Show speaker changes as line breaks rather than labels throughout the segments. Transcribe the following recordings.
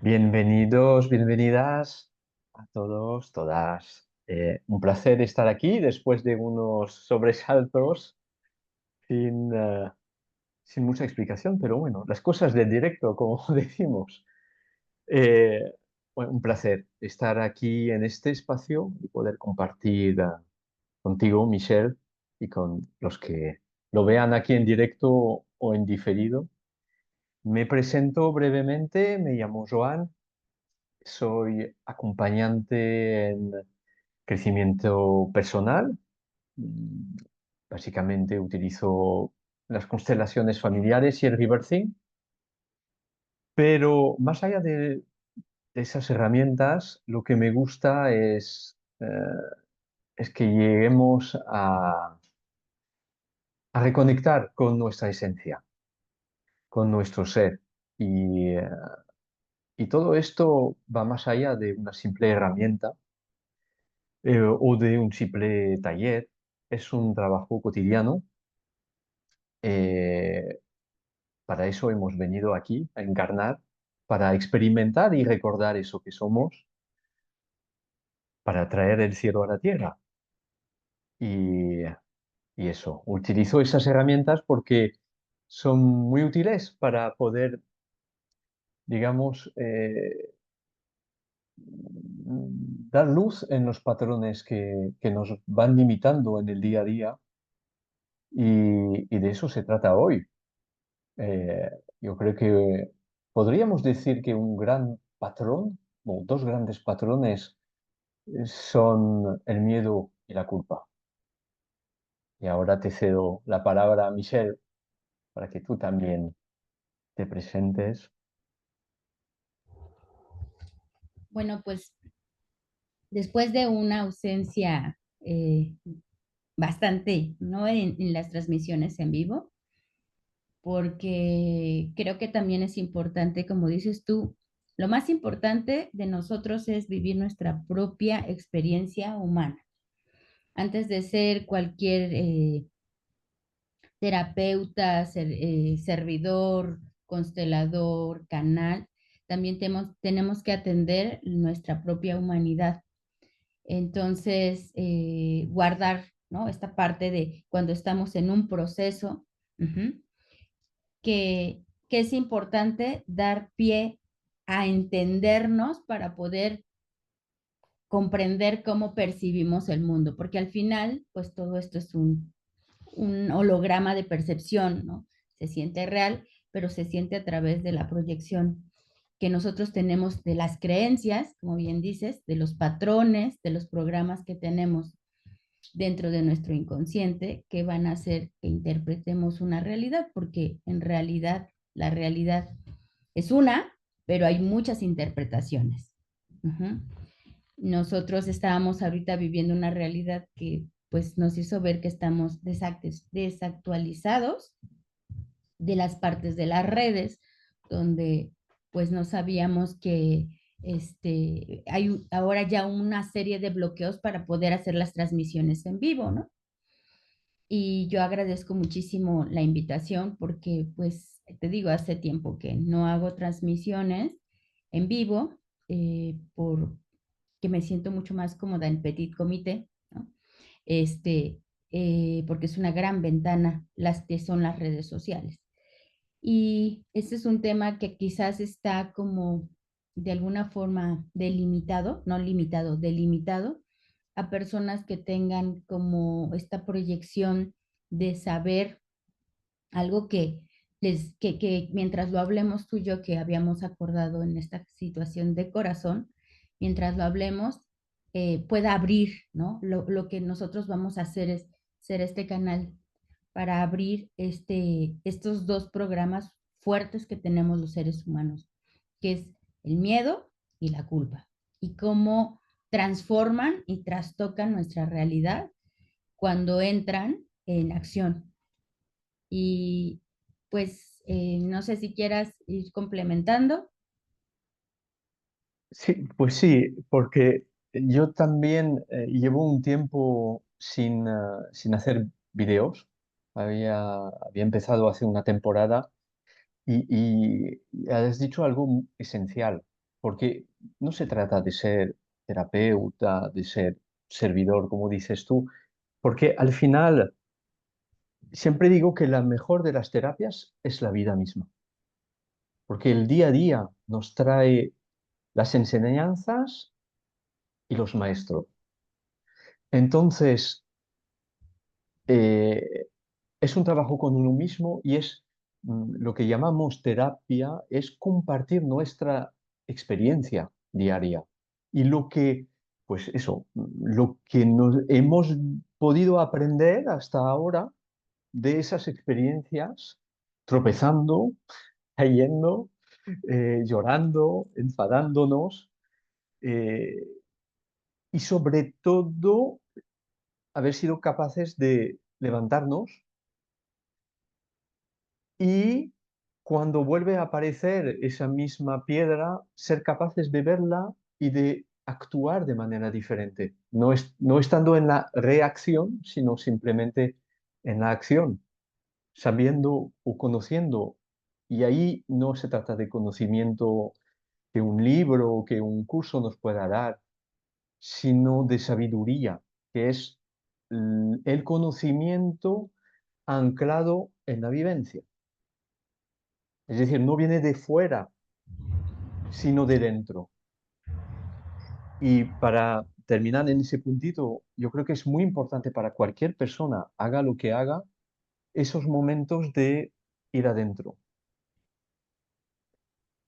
Bienvenidos, bienvenidas a todos, todas. Un placer estar aquí después de unos sobresaltos sin, sin mucha explicación, pero bueno, las cosas del directo, como decimos. Eh, bueno, un placer estar aquí en este espacio y poder compartir contigo, Michelle, y con los que lo vean aquí en directo o en diferido. Me presento brevemente, me llamo Joan. Soy acompañante en crecimiento personal. Mm, Básicamente utilizo las constelaciones familiares y el rebirthing, pero más allá de esas herramientas, lo que me gusta es que lleguemos a reconectar con nuestra esencia, con nuestro ser. Y, eh, y todo esto va más allá de una simple herramienta o de un simple taller. Es un trabajo cotidiano. eh, para eso hemos venido aquí a encarnar, para experimentar y recordar eso que somos, para traer el cielo a la tierra. Y, y eso, utilizo esas herramientas porque son muy útiles para poder, digamos, dar luz en los patrones que nos van limitando en el día a día. Y de eso se trata hoy. Eh, yo creo que podríamos decir que un gran patrón, o dos grandes patrones, son el miedo y la culpa. Y ahora te cedo la palabra a Michelle para que tú también te presentes.
Bueno, pues después de una ausencia bastante, ¿no? En las transmisiones en vivo, porque creo que también es importante, como dices tú, lo más importante de nosotros es vivir nuestra propia experiencia humana. Antes de ser cualquier terapeuta, servidor, constelador, canal, también tenemos que atender nuestra propia humanidad. Entonces, guardar, ¿no? Esta parte de cuando estamos en un proceso, ujú, que es importante dar pie a entendernos para poder comprender cómo percibimos el mundo, porque al final, pues todo esto es un holograma de percepción, ¿no? Se siente real, pero se siente a través de la proyección que nosotros tenemos de las creencias, como bien dices, de los patrones, de los programas que tenemos dentro de nuestro inconsciente que van a hacer que interpretemos una realidad, porque en realidad la realidad es una, pero hay muchas interpretaciones. Uh-huh. Nosotros estábamos ahorita viviendo una realidad que pues nos hizo ver que estamos desactualizados de las partes de las redes, donde pues no sabíamos que hay ahora ya una serie de bloqueos para poder hacer las transmisiones en vivo, ¿no? Y yo agradezco muchísimo la invitación porque, pues, te digo, hace tiempo que no hago transmisiones en vivo porque me siento mucho más cómoda en petit comité, ¿no? Este, porque es una gran ventana las que son las redes sociales. Y este es un tema que quizás está como de alguna forma delimitado, no limitado, delimitado a personas que tengan como esta proyección de saber algo que mientras lo hablemos tú y yo, que habíamos acordado en esta situación de corazón, mientras lo hablemos, pueda abrir, ¿no? Lo que nosotros vamos a hacer es ser este canal para abrir estos dos programas fuertes que tenemos los seres humanos, que es el miedo y la culpa, y cómo transforman y trastocan nuestra realidad cuando entran en acción. Y pues no sé si quieras ir complementando.
Sí, pues sí, porque yo también llevo un tiempo sin hacer videos. Había empezado hace una temporada y has dicho algo esencial. porque no se trata de ser terapeuta, de ser servidor, como dices tú, porque al final siempre digo que la mejor de las terapias es la vida misma, porque el día a día nos trae las enseñanzas y los maestros. Entonces, eh, es un trabajo con uno mismo y es lo que llamamos terapia, es compartir nuestra experiencia diaria y lo que, pues eso, lo que nos hemos podido aprender hasta ahora de esas experiencias, tropezando, cayendo, llorando, enfadándonos, eh, y sobre todo haber sido capaces de levantarnos y cuando vuelve a aparecer esa misma piedra, ser capaces de verla y de actuar de manera diferente, no estando en la reacción, sino simplemente en la acción, sabiendo o conociendo. Y ahí no se trata de conocimiento que un libro o que un curso nos pueda dar, sino de sabiduría, que es el conocimiento anclado en la vivencia. Es decir, no viene de fuera, sino de dentro. Y para terminar en ese puntito, yo creo que es muy importante para cualquier persona, haga lo que haga, esos momentos de ir adentro.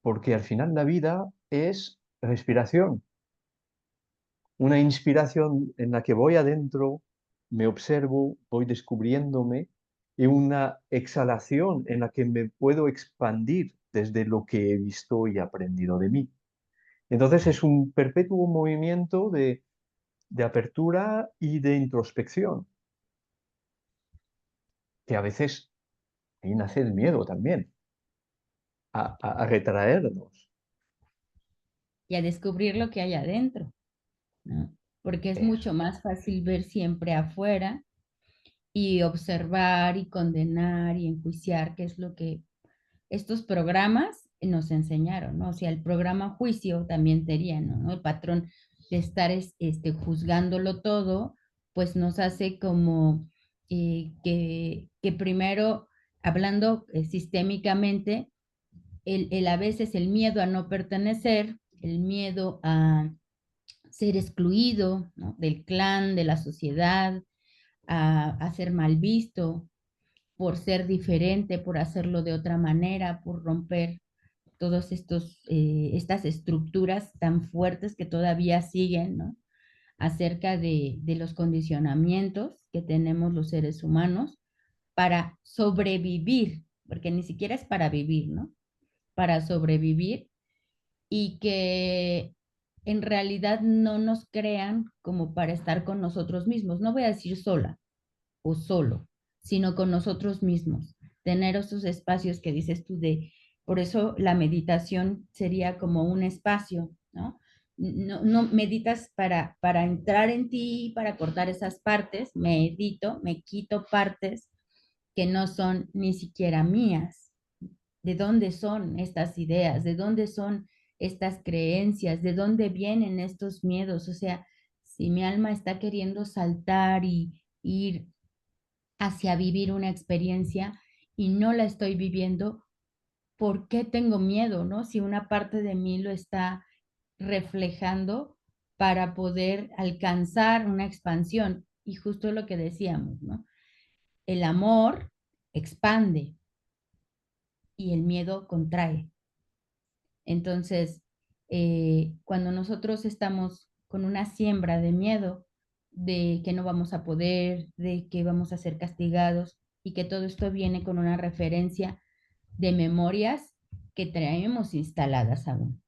Porque al final la vida es respiración, una inspiración en la que voy adentro, me observo, voy descubriéndome, y una exhalación en la que me puedo expandir desde lo que he visto y aprendido de mí. Entonces es un perpetuo movimiento de apertura y de introspección, que a veces ahí nace el miedo también, a retraernos.
y a descubrir lo que hay adentro, ¿no? Porque es
Eso.
mucho más fácil ver siempre afuera y observar y condenar y enjuiciar, que es lo que estos programas nos enseñaron, ¿no? O sea, el programa juicio también sería, ¿no? El patrón de estar juzgándolo todo, pues nos hace como que primero, hablando sistémicamente, a veces el miedo a no pertenecer, el miedo a ser excluido, ¿no? Del clan, de la sociedad, a ser mal visto, por ser diferente, por hacerlo de otra manera, por romper todas estas estructuras tan fuertes que todavía siguen, ¿no? Acerca de los condicionamientos que tenemos los seres humanos para sobrevivir, porque ni siquiera es para vivir, ¿no? Para sobrevivir y que en realidad no nos crean como para estar con nosotros mismos. No voy a decir sola, o solo, sino con nosotros mismos. Tener esos espacios que dices tú por eso la meditación sería como un espacio, ¿no? No meditas para entrar en ti, para cortar esas partes, medito, me quito partes que no son ni siquiera mías. ¿De dónde son estas ideas? ¿De dónde son estas creencias? ¿De dónde vienen estos miedos? O sea, si mi alma está queriendo saltar y ir hacia vivir una experiencia y no la estoy viviendo, ¿por qué tengo miedo, no? Si una parte de mí lo está reflejando para poder alcanzar una expansión. Y justo lo que decíamos, ¿no? El amor expande y el miedo contrae. Entonces, cuando nosotros estamos con una siembra de miedo, de que no vamos a poder, de que vamos a ser castigados y que todo esto viene con una referencia de memorias que traemos instaladas aún.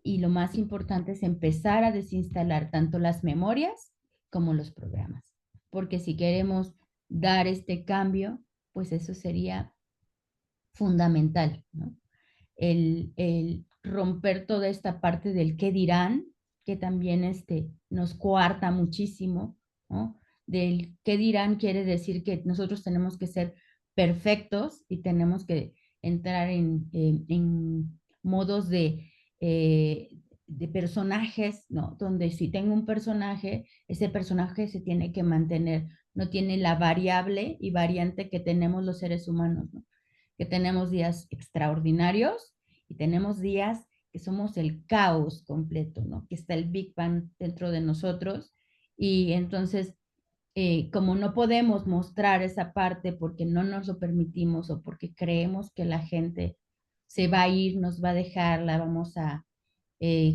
Y lo más importante es empezar a desinstalar tanto las memorias como los programas, porque si queremos dar este cambio, pues eso sería fundamental, ¿no? El romper toda esta parte del qué dirán, que también nos coarta muchísimo, ¿no? Del qué dirán quiere decir que nosotros tenemos que ser perfectos y tenemos que entrar en modos de de personajes, ¿no? Donde si tengo un personaje, ese personaje se tiene que mantener, no tiene la variable y variante que tenemos los seres humanos, ¿no? Que tenemos días extraordinarios y tenemos días que somos el caos completo, ¿no? Que está el Big Bang dentro de nosotros y entonces como no podemos mostrar esa parte porque no nos lo permitimos o porque creemos que la gente se va a ir, nos va a dejar, la vamos a,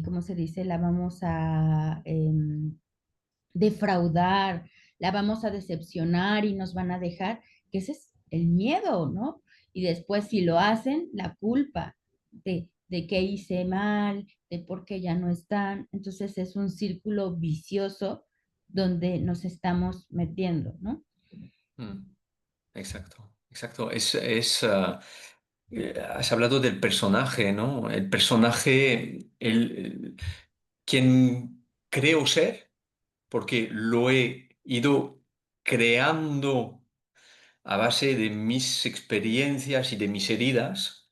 ¿cómo se dice? La vamos a defraudar, la vamos a decepcionar y nos van a dejar, que ese es el miedo, ¿no? Y después si lo hacen, la culpa de que hice mal, de por qué ya no están. Entonces es un círculo vicioso donde nos estamos metiendo, ¿no?
Mm, exacto, exacto. Has hablado del personaje, ¿no? El personaje, quien creo ser, porque lo he ido creando a base de mis experiencias y de mis heridas.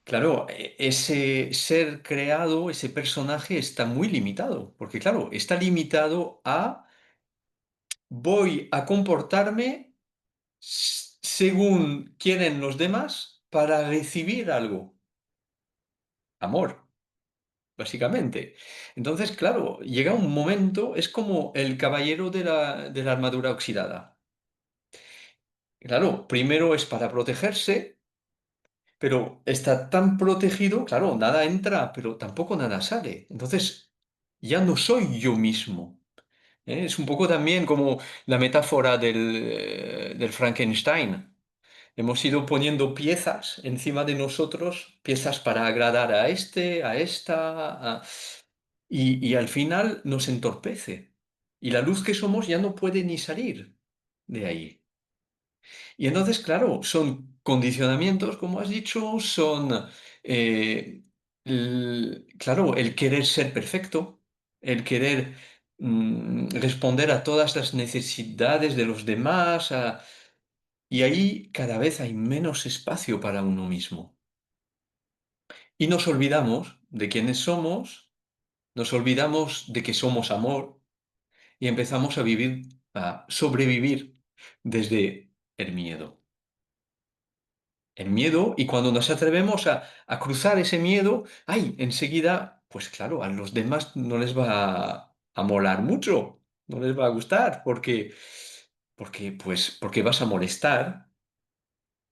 Claro, ese ser creado, ese personaje está muy limitado, porque claro, está limitado a voy a comportarme según quieren los demás para recibir algo, amor, básicamente. Entonces, claro, llega un momento, es como el caballero de la armadura oxidada. Claro, primero es para protegerse, pero está tan protegido, claro, nada entra, pero tampoco nada sale. Entonces, ya no soy yo mismo. ¿Eh? Es un poco también como la metáfora del Frankenstein. Hemos ido poniendo piezas encima de nosotros, piezas para agradar a este, a esta, y al final nos entorpece. Y la luz que somos ya no puede ni salir de ahí. Y entonces, claro, son condicionamientos, como has dicho, son, claro, el querer ser perfecto, el querer responder a todas las necesidades de los demás, y ahí cada vez hay menos espacio para uno mismo. Y nos olvidamos de quiénes somos, nos olvidamos de que somos amor y empezamos a vivir, a sobrevivir desde el miedo. El miedo, y cuando nos atrevemos a cruzar ese miedo, ¡ay! Enseguida, pues claro, a los demás no les va a molar mucho, no les va a gustar, porque vas a molestar,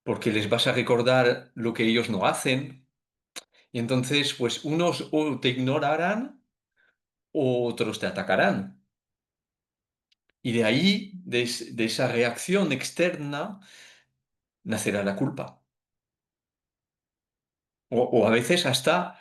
porque les vas a recordar lo que ellos no hacen, y entonces, pues unos o te ignorarán o otros te atacarán. Y de ahí, de esa reacción externa, nacerá la culpa. O a veces hasta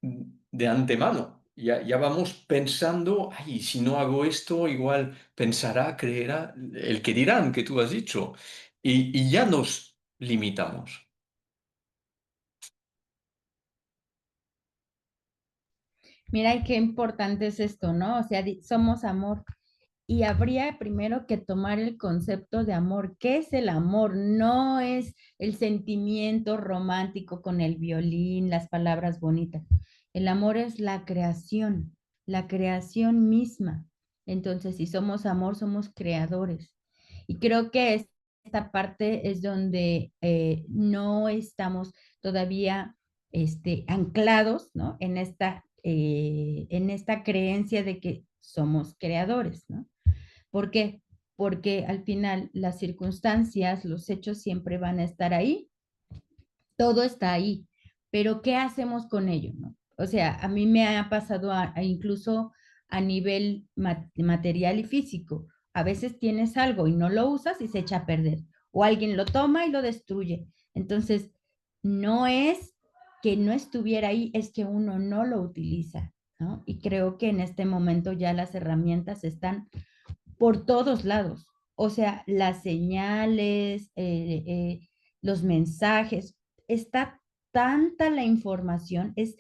de antemano. Ya vamos pensando, ay, si no hago esto, igual pensará, creerá, el que dirán que tú has dicho. Y ya nos limitamos.
Mira, y qué importante es esto, ¿no? O sea, somos amor. Y habría primero que tomar el concepto de amor. ¿Qué es el amor? No es el sentimiento romántico con el violín, las palabras bonitas. El amor es la creación misma. Entonces, si somos amor, somos creadores. Y creo que esta parte es donde no estamos todavía anclados, ¿no? En esta creencia de que somos creadores, ¿no? ¿Por qué? Porque al final las circunstancias, los hechos siempre van a estar ahí, todo está ahí, pero ¿qué hacemos con ello, no? O sea, a mí me ha pasado incluso a nivel material y físico. A veces tienes algo y no lo usas y se echa a perder, o alguien lo toma y lo destruye. Entonces, no es que no estuviera ahí, es que uno no lo utiliza, ¿no? Y creo que en este momento ya las herramientas están por todos lados. O sea, las señales, los mensajes, está tanta la información, es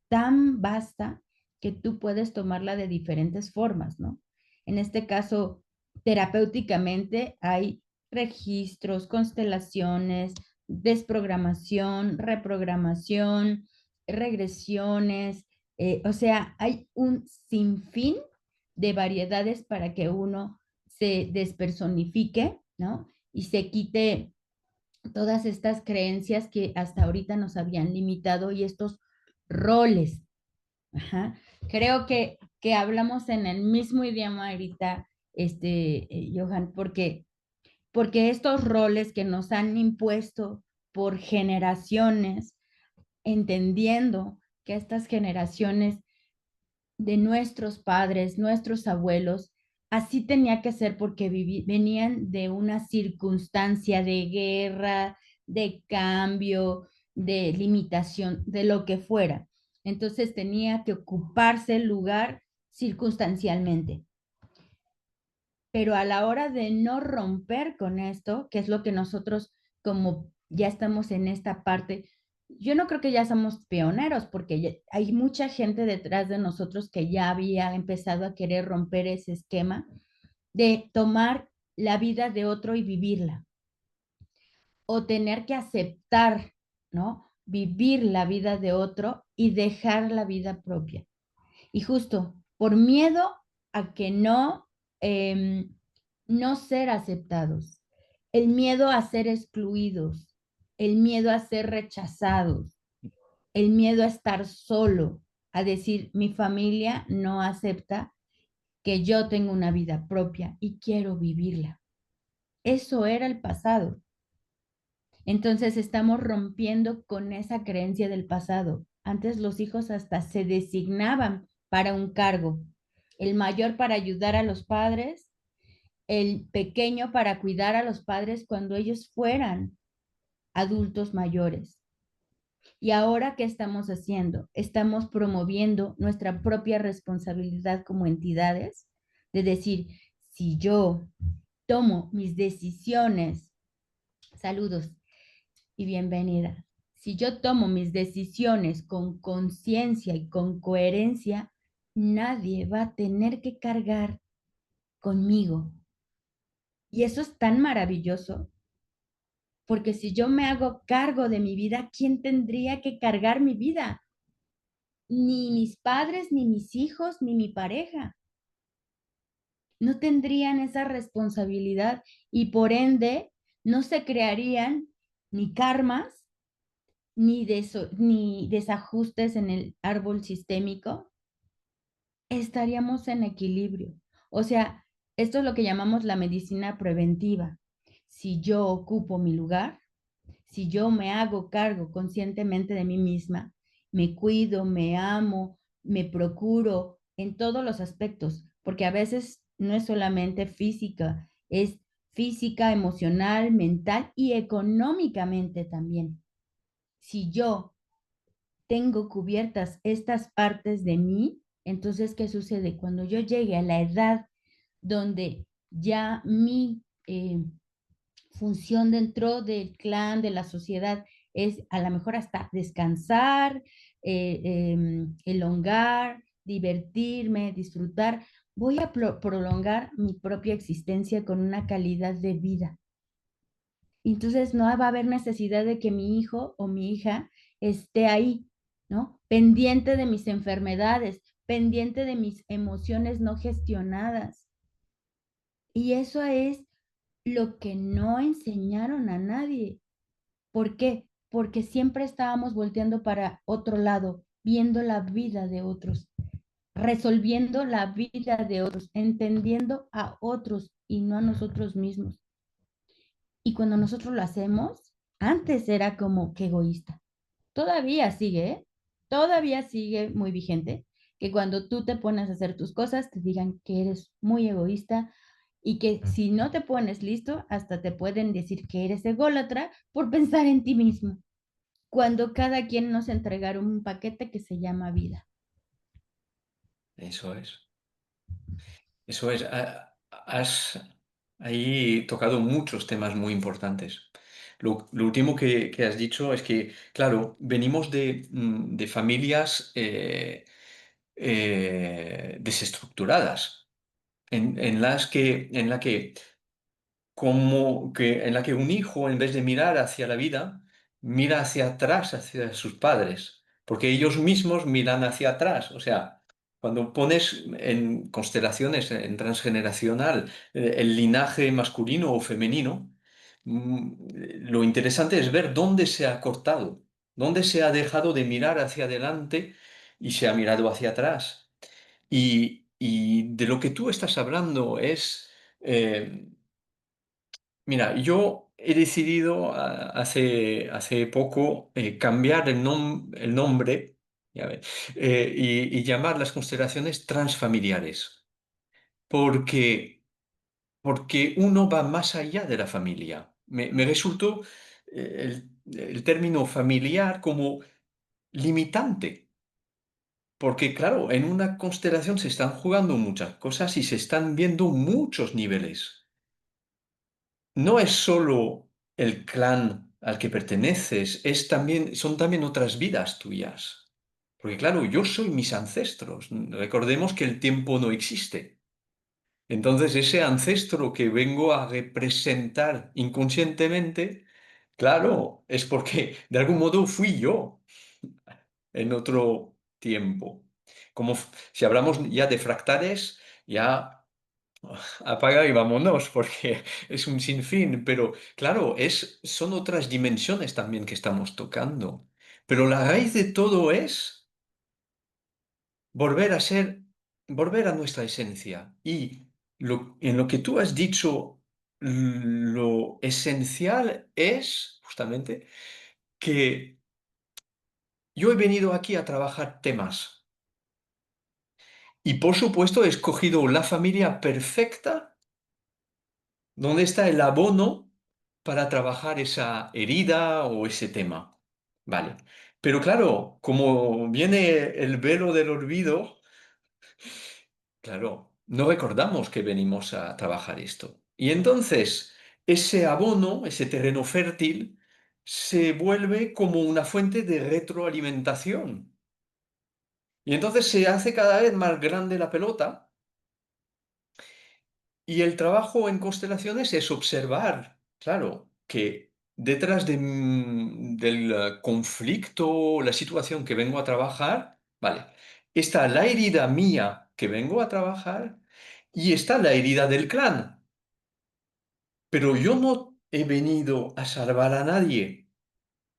tan vasta que tú puedes tomarla de diferentes formas, ¿no? En este caso, terapéuticamente hay registros, constelaciones, desprogramación, reprogramación, regresiones, o sea, hay un sinfín de variedades para que uno se despersonifique, ¿no? Y se quite todas estas creencias que hasta ahorita nos habían limitado y estos roles. Ajá. Creo que hablamos en el mismo idioma ahorita, Johan, porque estos roles que nos han impuesto por generaciones, entendiendo que estas generaciones de nuestros padres, nuestros abuelos, así tenía que ser porque venían de una circunstancia de guerra, de cambio, de limitación, de lo que fuera. Entonces tenía que ocuparse el lugar circunstancialmente. Pero a la hora de no romper con esto, que es lo que nosotros como ya estamos en esta parte, yo no creo que ya somos pioneros, porque hay mucha gente detrás de nosotros que ya había empezado a querer romper ese esquema de tomar la vida de otro y vivirla, o tener que aceptar, ¿no? Vivir la vida de otro y dejar la vida propia. Y justo por miedo a que no ser aceptados, el miedo a ser excluidos, el miedo a ser rechazados, el miedo a estar solo, a decir, mi familia no acepta que yo tengo una vida propia y quiero vivirla. Eso era el pasado. Entonces estamos rompiendo con esa creencia del pasado. Antes los hijos hasta se designaban para un cargo, el mayor para ayudar a los padres, el pequeño para cuidar a los padres cuando ellos fueran adultos mayores. ¿Y ahora qué estamos haciendo? Estamos promoviendo nuestra propia responsabilidad como entidades de decir, si yo tomo mis decisiones, saludos y bienvenida. Si yo tomo mis decisiones con conciencia y con coherencia, nadie va a tener que cargar conmigo. Y eso es tan maravilloso, porque si yo me hago cargo de mi vida, ¿quién tendría que cargar mi vida? Ni mis padres, ni mis hijos, ni mi pareja. No tendrían esa responsabilidad y por ende no se crearían ni karmas ni desajustes en el árbol sistémico, estaríamos en equilibrio. O sea, esto es lo que llamamos la medicina preventiva. Si yo ocupo mi lugar, si yo me hago cargo conscientemente de mí misma, me cuido, me amo, me procuro en todos los aspectos, porque a veces no es solamente física, es física, emocional, mental y económicamente también. Si yo tengo cubiertas estas partes de mí, entonces, ¿qué sucede? Cuando yo llegue a la edad donde ya mi función dentro del clan, de la sociedad, es a lo mejor hasta descansar, elongar, divertirme, disfrutar, voy a prolongar mi propia existencia con una calidad de vida. Entonces no va a haber necesidad de que mi hijo o mi hija esté ahí, ¿no? Pendiente de mis enfermedades, pendiente de mis emociones no gestionadas. Y eso es lo que no enseñaron a nadie. ¿Por qué? Porque siempre estábamos volteando para otro lado, viendo la vida de otros, resolviendo la vida de otros, entendiendo a otros y no a nosotros mismos. Y cuando nosotros lo hacemos, antes era como que egoísta. Todavía sigue, ¿eh? Todavía sigue muy vigente que cuando tú te pones a hacer tus cosas, te digan que eres muy egoísta y que si no te pones listo, hasta te pueden decir que eres ególatra por pensar en ti mismo, cuando cada quien nos entregaron un paquete que se llama vida.
Eso es. Eso es. Has ahí tocado muchos temas muy importantes. Lo último que has dicho es que, claro, venimos de familias desestructuradas, en la que en la que un hijo, en vez de mirar hacia la vida, mira hacia atrás, hacia sus padres. porque ellos mismos miran hacia atrás. O sea, cuando pones en constelaciones, en transgeneracional, el linaje masculino o femenino, lo interesante es ver dónde se ha cortado, dónde se ha dejado de mirar hacia adelante y se ha mirado hacia atrás. Y de lo que tú estás hablando es, eh, mira, yo he decidido hace poco cambiar el nombre, ya ves, y llamar las constelaciones transfamiliares, porque, porque uno va más allá de la familia. Me resultó el término familiar como limitante. Porque claro, en una constelación se están jugando muchas cosas y se están viendo muchos niveles. No es solo el clan al que perteneces, son también otras vidas tuyas. Porque claro, yo soy mis ancestros. Recordemos que el tiempo no existe. Entonces, ese ancestro que vengo a representar inconscientemente, claro, es porque de algún modo fui yo en otro tiempo. Si hablamos ya de fractales, ya apaga y vámonos, porque es un sinfín, pero claro, son otras dimensiones también que estamos tocando. Pero la raíz de todo es volver a ser, volver a nuestra esencia. Y en lo que tú has dicho, lo esencial es justamente que yo he venido aquí a trabajar temas. Y por supuesto he escogido la familia perfecta donde está el abono para trabajar esa herida o ese tema. Vale. Pero claro, como viene el velo del olvido, claro, no recordamos que venimos a trabajar esto. Y entonces ese abono, ese terreno fértil, se vuelve como una fuente de retroalimentación. Y entonces se hace cada vez más grande la pelota. Y el trabajo en constelaciones es observar, claro, que detrás del conflicto, la situación que vengo a trabajar, vale, está la herida mía que vengo a trabajar y está la herida del clan. Pero yo no he venido a salvar a nadie.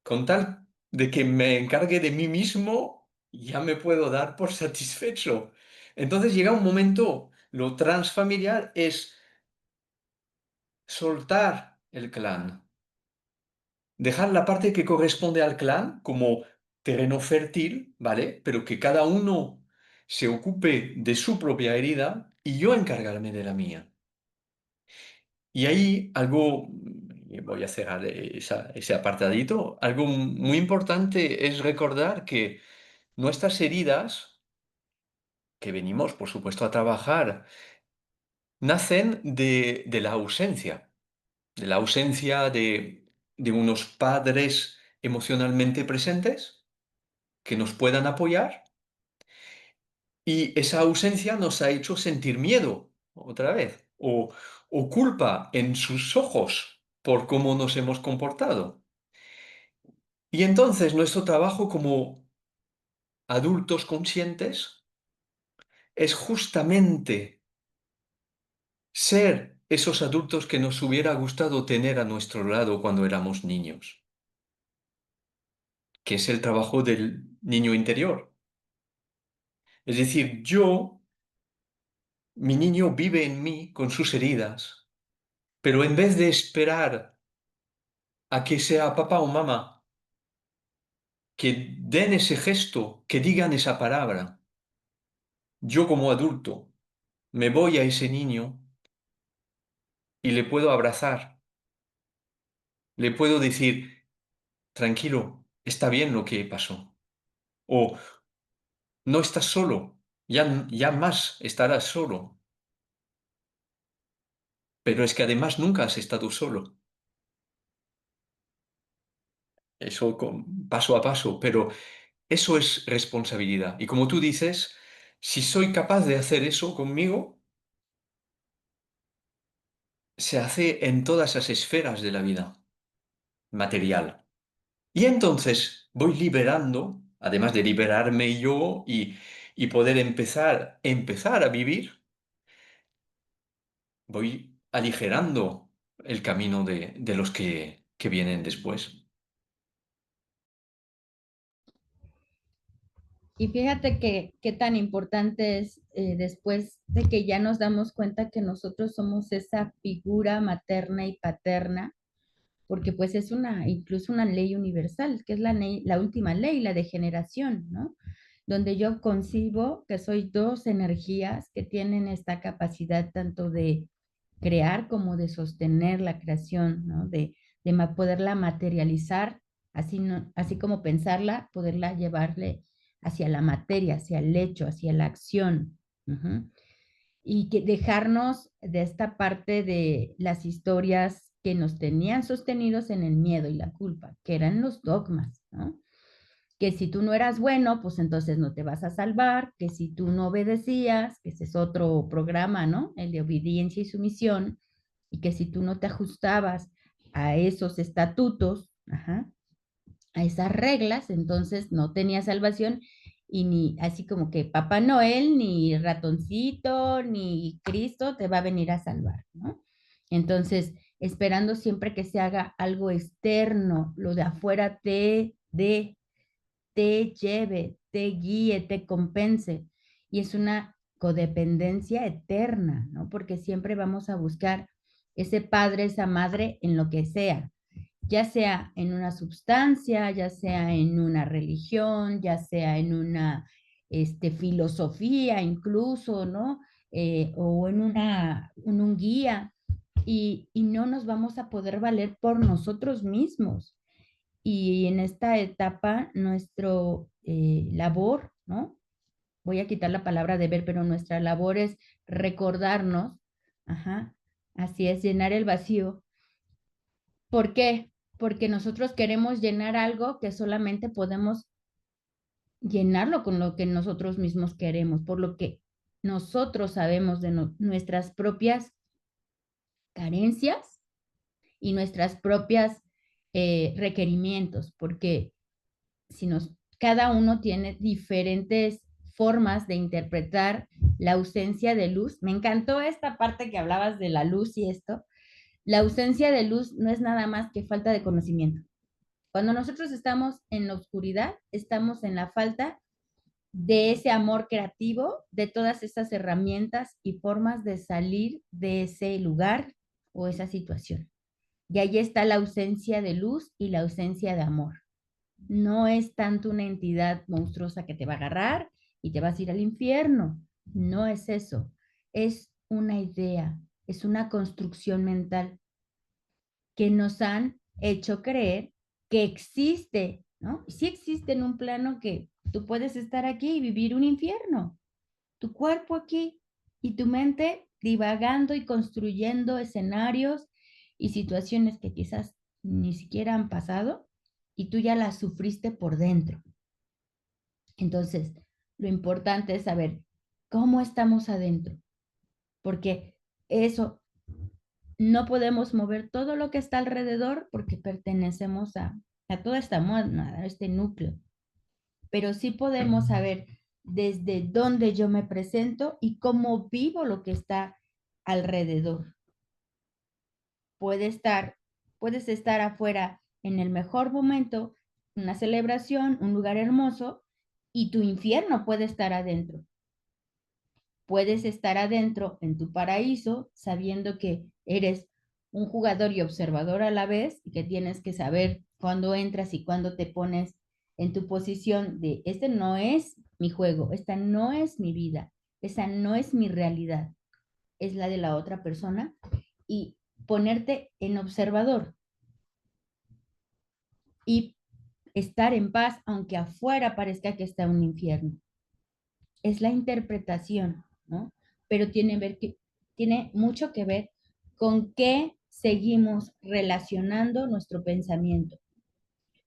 Con tal de que me encargue de mí mismo, ya me puedo dar por satisfecho. Entonces llega un momento, lo transfamiliar es soltar el clan, dejar la parte que corresponde al clan como terreno fértil, ¿vale? Pero que cada uno se ocupe de su propia herida y yo encargarme de la mía. Y ahí algo, y voy a cerrar ese apartadito, algo muy importante es recordar que nuestras heridas, que venimos, por supuesto, a trabajar, nacen de la ausencia de unos padres emocionalmente presentes que nos puedan apoyar y esa ausencia nos ha hecho sentir miedo otra vez o culpa en sus ojos por cómo nos hemos comportado. Y entonces nuestro trabajo como adultos conscientes es justamente ser esos adultos que nos hubiera gustado tener a nuestro lado cuando éramos niños, que es el trabajo del niño interior. Es decir, mi niño vive en mí con sus heridas, pero en vez de esperar a que sea papá o mamá que den ese gesto, que digan esa palabra, yo como adulto me voy a ese niño y le puedo abrazar, le puedo decir, tranquilo, está bien lo que pasó, o no estás solo, ya más estarás solo, pero es que además nunca has estado solo. Eso paso a paso, pero eso es responsabilidad. Y como tú dices, si soy capaz de hacer eso conmigo, se hace en todas las esferas de la vida material. Y entonces voy liberando además de liberarme yo y poder empezar a vivir, voy aligerando el camino de los que vienen después.
Y fíjate que qué tan importante es después de que ya nos damos cuenta que nosotros somos esa figura materna y paterna, porque pues es incluso una ley universal, que es la última ley, la de generación, ¿no? Donde yo concibo que soy dos energías que tienen esta capacidad tanto de crear como de sostener la creación, ¿no? Poderla materializar, así, no, así como pensarla, poderla llevarle hacia la materia, hacia el hecho, hacia la acción. Uh-huh. Y que dejarnos de esta parte de las historias que nos tenían sostenidos en el miedo y la culpa, que eran los dogmas, ¿no? Que si tú no eras bueno, pues entonces no te vas a salvar, que si tú no obedecías, que ese es otro programa, ¿no? El de obediencia y sumisión, y que si tú no te ajustabas a esos estatutos, ajá, a esas reglas, entonces no tenía salvación y ni así como que Papá Noel, ni ratoncito, ni Cristo te va a venir a salvar, ¿no? Entonces, esperando siempre que se haga algo externo, lo de afuera te lleve, te guíe, te compense. Y es una codependencia eterna, ¿no? Porque siempre vamos a buscar ese padre, esa madre en lo que sea, ya sea en una sustancia, ya sea en una religión, ya sea en una filosofía incluso, ¿no? O en un guía, y no nos vamos a poder valer por nosotros mismos. Y en esta etapa, nuestro labor, ¿no? Voy a quitar la palabra deber, pero nuestra labor es recordarnos, ajá, así es, llenar el vacío. ¿Por qué? Porque nosotros queremos llenar algo que solamente podemos llenarlo con lo que nosotros mismos queremos, por lo que nosotros sabemos de nuestras propias carencias y nuestras propias requerimientos, porque si nos, cada uno tiene diferentes formas de interpretar la ausencia de luz. Me encantó esta parte que hablabas de la luz y esto. La ausencia de luz no es nada más que falta de conocimiento. Cuando nosotros estamos en la oscuridad, estamos en la falta de ese amor creativo, de todas esas herramientas y formas de salir de ese lugar o esa situación. Y ahí está la ausencia de luz y la ausencia de amor. No es tanto una entidad monstruosa que te va a agarrar y te vas a ir al infierno. No es eso. Es una idea, es una construcción mental que nos han hecho creer que existe, ¿no? Sí existe en un plano que tú puedes estar aquí y vivir un infierno, tu cuerpo aquí y tu mente divagando y construyendo escenarios y situaciones que quizás ni siquiera han pasado y tú ya las sufriste por dentro. Entonces, lo importante es saber cómo estamos adentro, porque eso no podemos mover todo lo que está alrededor porque pertenecemos a toda esta moda, a este núcleo, pero sí podemos saber desde dónde yo me presento y cómo vivo lo que está alrededor. Puede estar, puedes estar afuera en el mejor momento, una celebración, un lugar hermoso, y tu infierno puede estar adentro. Puedes estar adentro en tu paraíso sabiendo que eres un jugador y observador a la vez y que tienes que saber cuándo entras y cuándo te pones en tu posición de, este no es mi juego, esta no es mi vida, esa no es mi realidad, es la de la otra persona, y ponerte en observador y estar en paz aunque afuera parezca que está un infierno. Es la interpretación, ¿no? Pero tiene mucho que ver con qué seguimos relacionando nuestro pensamiento,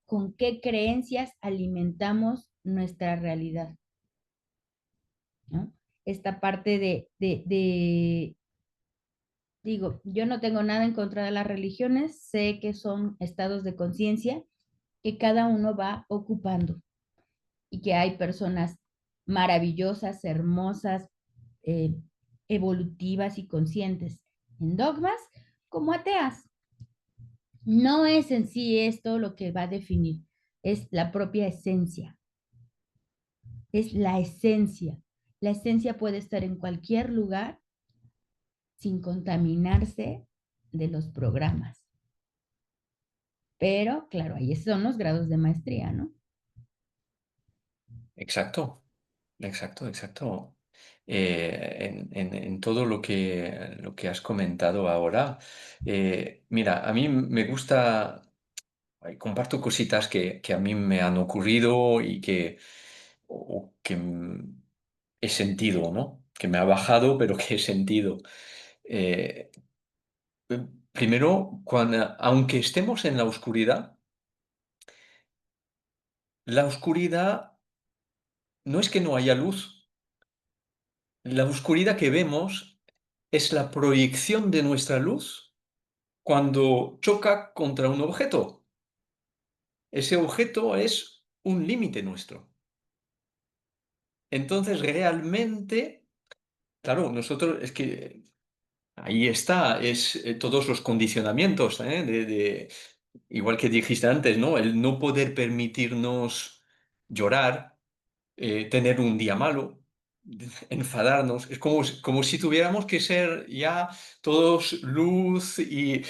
con qué creencias alimentamos nuestra realidad, ¿no? Esta parte digo, yo no tengo nada en contra de las religiones, sé que son estados de conciencia que cada uno va ocupando, y que hay personas maravillosas, hermosas, eh, evolutivas y conscientes en dogmas como ateas. No es en sí esto lo que va a definir, es la propia esencia, es la esencia. La esencia puede estar en cualquier lugar sin contaminarse de los programas. Pero, claro, ahí son los grados de maestría, ¿no?
Exacto, exacto, exacto. En todo lo que has comentado ahora, mira, a mí me gusta, comparto cositas que a mí me han ocurrido y o que he sentido, ¿no? Que me ha bajado, pero que he sentido. Eh, Primero, aunque estemos en la oscuridad no es que no haya luz. La oscuridad que vemos es la proyección de nuestra luz cuando choca contra un objeto. Ese objeto es un límite nuestro. Entonces, realmente, claro, nosotros es que ahí está, es todos los condicionamientos, igual que dijiste antes, ¿no? El no poder permitirnos llorar, tener un día malo, enfadarnos. Es como si tuviéramos que ser ya todos luz y...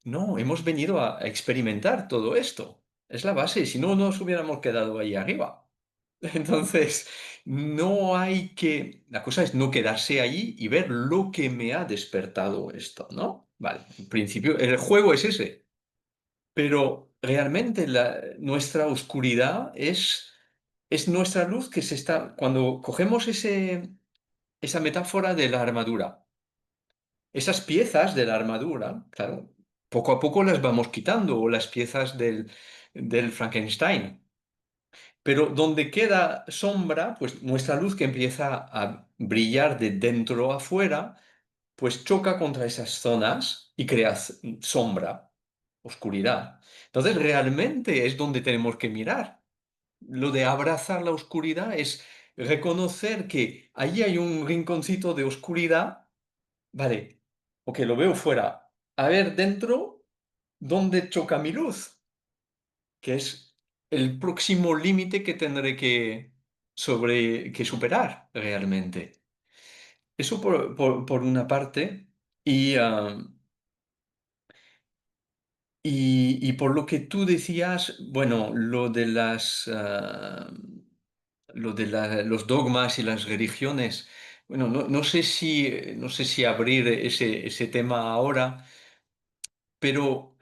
No, hemos venido a experimentar todo esto. Es la base, si no nos hubiéramos quedado ahí arriba. Entonces, no hay que... La cosa es no quedarse ahí y ver lo que me ha despertado esto, ¿no? Vale, en principio, el juego es ese. Pero realmente nuestra oscuridad es nuestra luz que se está... Cuando cogemos esa metáfora de la armadura, esas piezas de la armadura, claro, poco a poco las vamos quitando, o las piezas del Frankenstein. Pero donde queda sombra, pues nuestra luz que empieza a brillar de dentro a afuera, pues choca contra esas zonas y crea sombra, oscuridad. Entonces realmente es donde tenemos que mirar. Lo de abrazar la oscuridad es reconocer que allí hay un rinconcito de oscuridad, vale, ok, lo veo fuera. A ver dentro, ¿dónde choca mi luz? Que es el próximo límite que tendré que superar realmente. Eso por una parte. Y, ah, y por lo que tú decías, bueno, lo de los dogmas y las religiones, bueno, no sé si abrir ese tema ahora, pero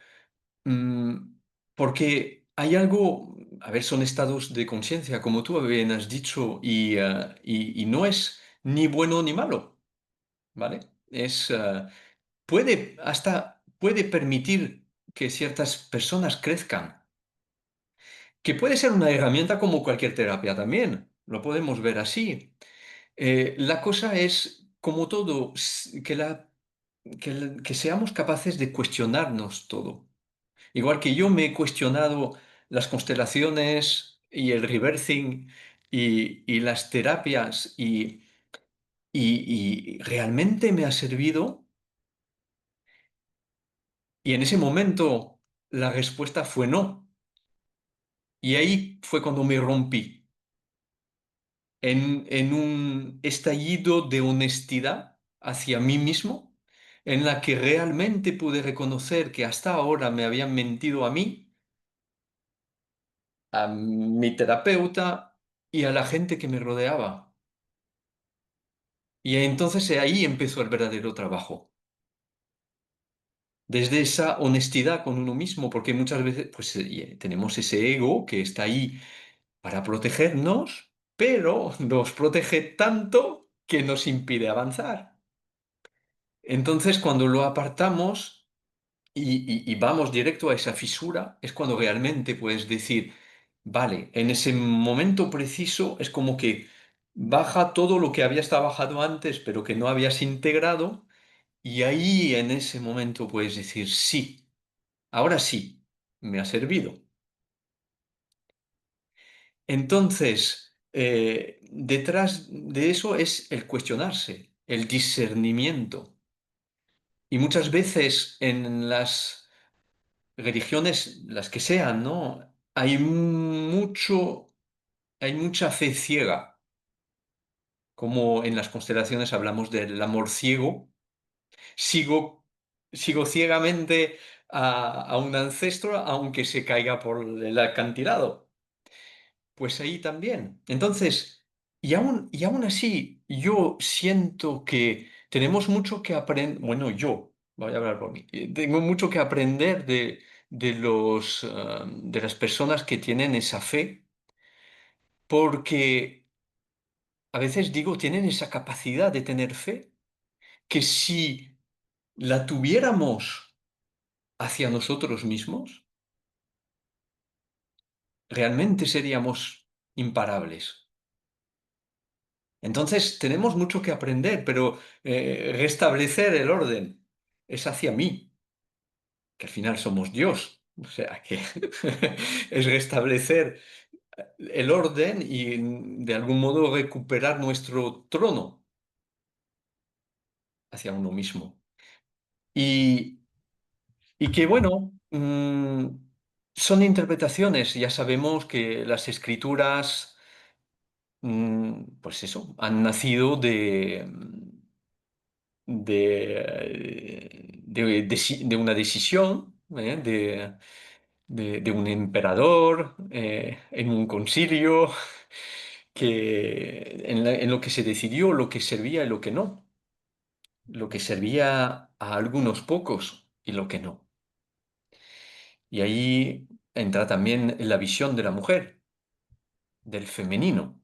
mm, porque hay algo, a ver, son estados de conciencia, como tú bien has dicho, y no es ni bueno ni malo, ¿vale? Puede permitir que ciertas personas crezcan, que puede ser una herramienta como cualquier terapia también, lo podemos ver así. La cosa es, como todo, que seamos capaces de cuestionarnos todo. Igual que yo me he cuestionado las constelaciones y el reversing y las terapias y realmente me ha servido. Y en ese momento la respuesta fue no. Y ahí fue cuando me rompí en un estallido de honestidad hacia mí mismo, en la que realmente pude reconocer que hasta ahora me habían mentido a mí, a mi terapeuta y a la gente que me rodeaba. Y entonces ahí empezó el verdadero trabajo. Desde esa honestidad con uno mismo, porque muchas veces pues, tenemos ese ego que está ahí para protegernos, pero nos protege tanto que nos impide avanzar. Entonces, cuando lo apartamos y vamos directo a esa fisura, es cuando realmente puedes decir, vale, en ese momento preciso es como que baja todo lo que habías trabajado antes, pero que no habías integrado, y ahí en ese momento puedes decir, sí, ahora sí, me ha servido. Entonces, detrás de eso es el cuestionarse, el discernimiento. Y muchas veces en las religiones, las que sean, ¿no? Hay mucha fe ciega, como en las constelaciones hablamos del amor ciego. Sigo, sigo ciegamente a un ancestro aunque se caiga por el acantilado. Pues ahí también. Entonces, y aún así, yo siento que tenemos mucho que aprender, bueno, yo, voy a hablar por mí, tengo mucho que aprender de las personas que tienen esa fe, porque a veces digo, tienen esa capacidad de tener fe, que si la tuviéramos hacia nosotros mismos, realmente seríamos imparables. Entonces, tenemos mucho que aprender, pero restablecer el orden es hacia mí, que al final somos Dios. O sea, que es restablecer el orden y de algún modo recuperar nuestro trono hacia uno mismo. Y, y que bueno, son interpretaciones. Ya sabemos que las escrituras, pues eso, han nacido de una decisión de un emperador en un concilio en lo que se decidió lo que servía y lo que no, lo que servía a algunos pocos y lo que no. Y ahí entra también la visión de la mujer, del femenino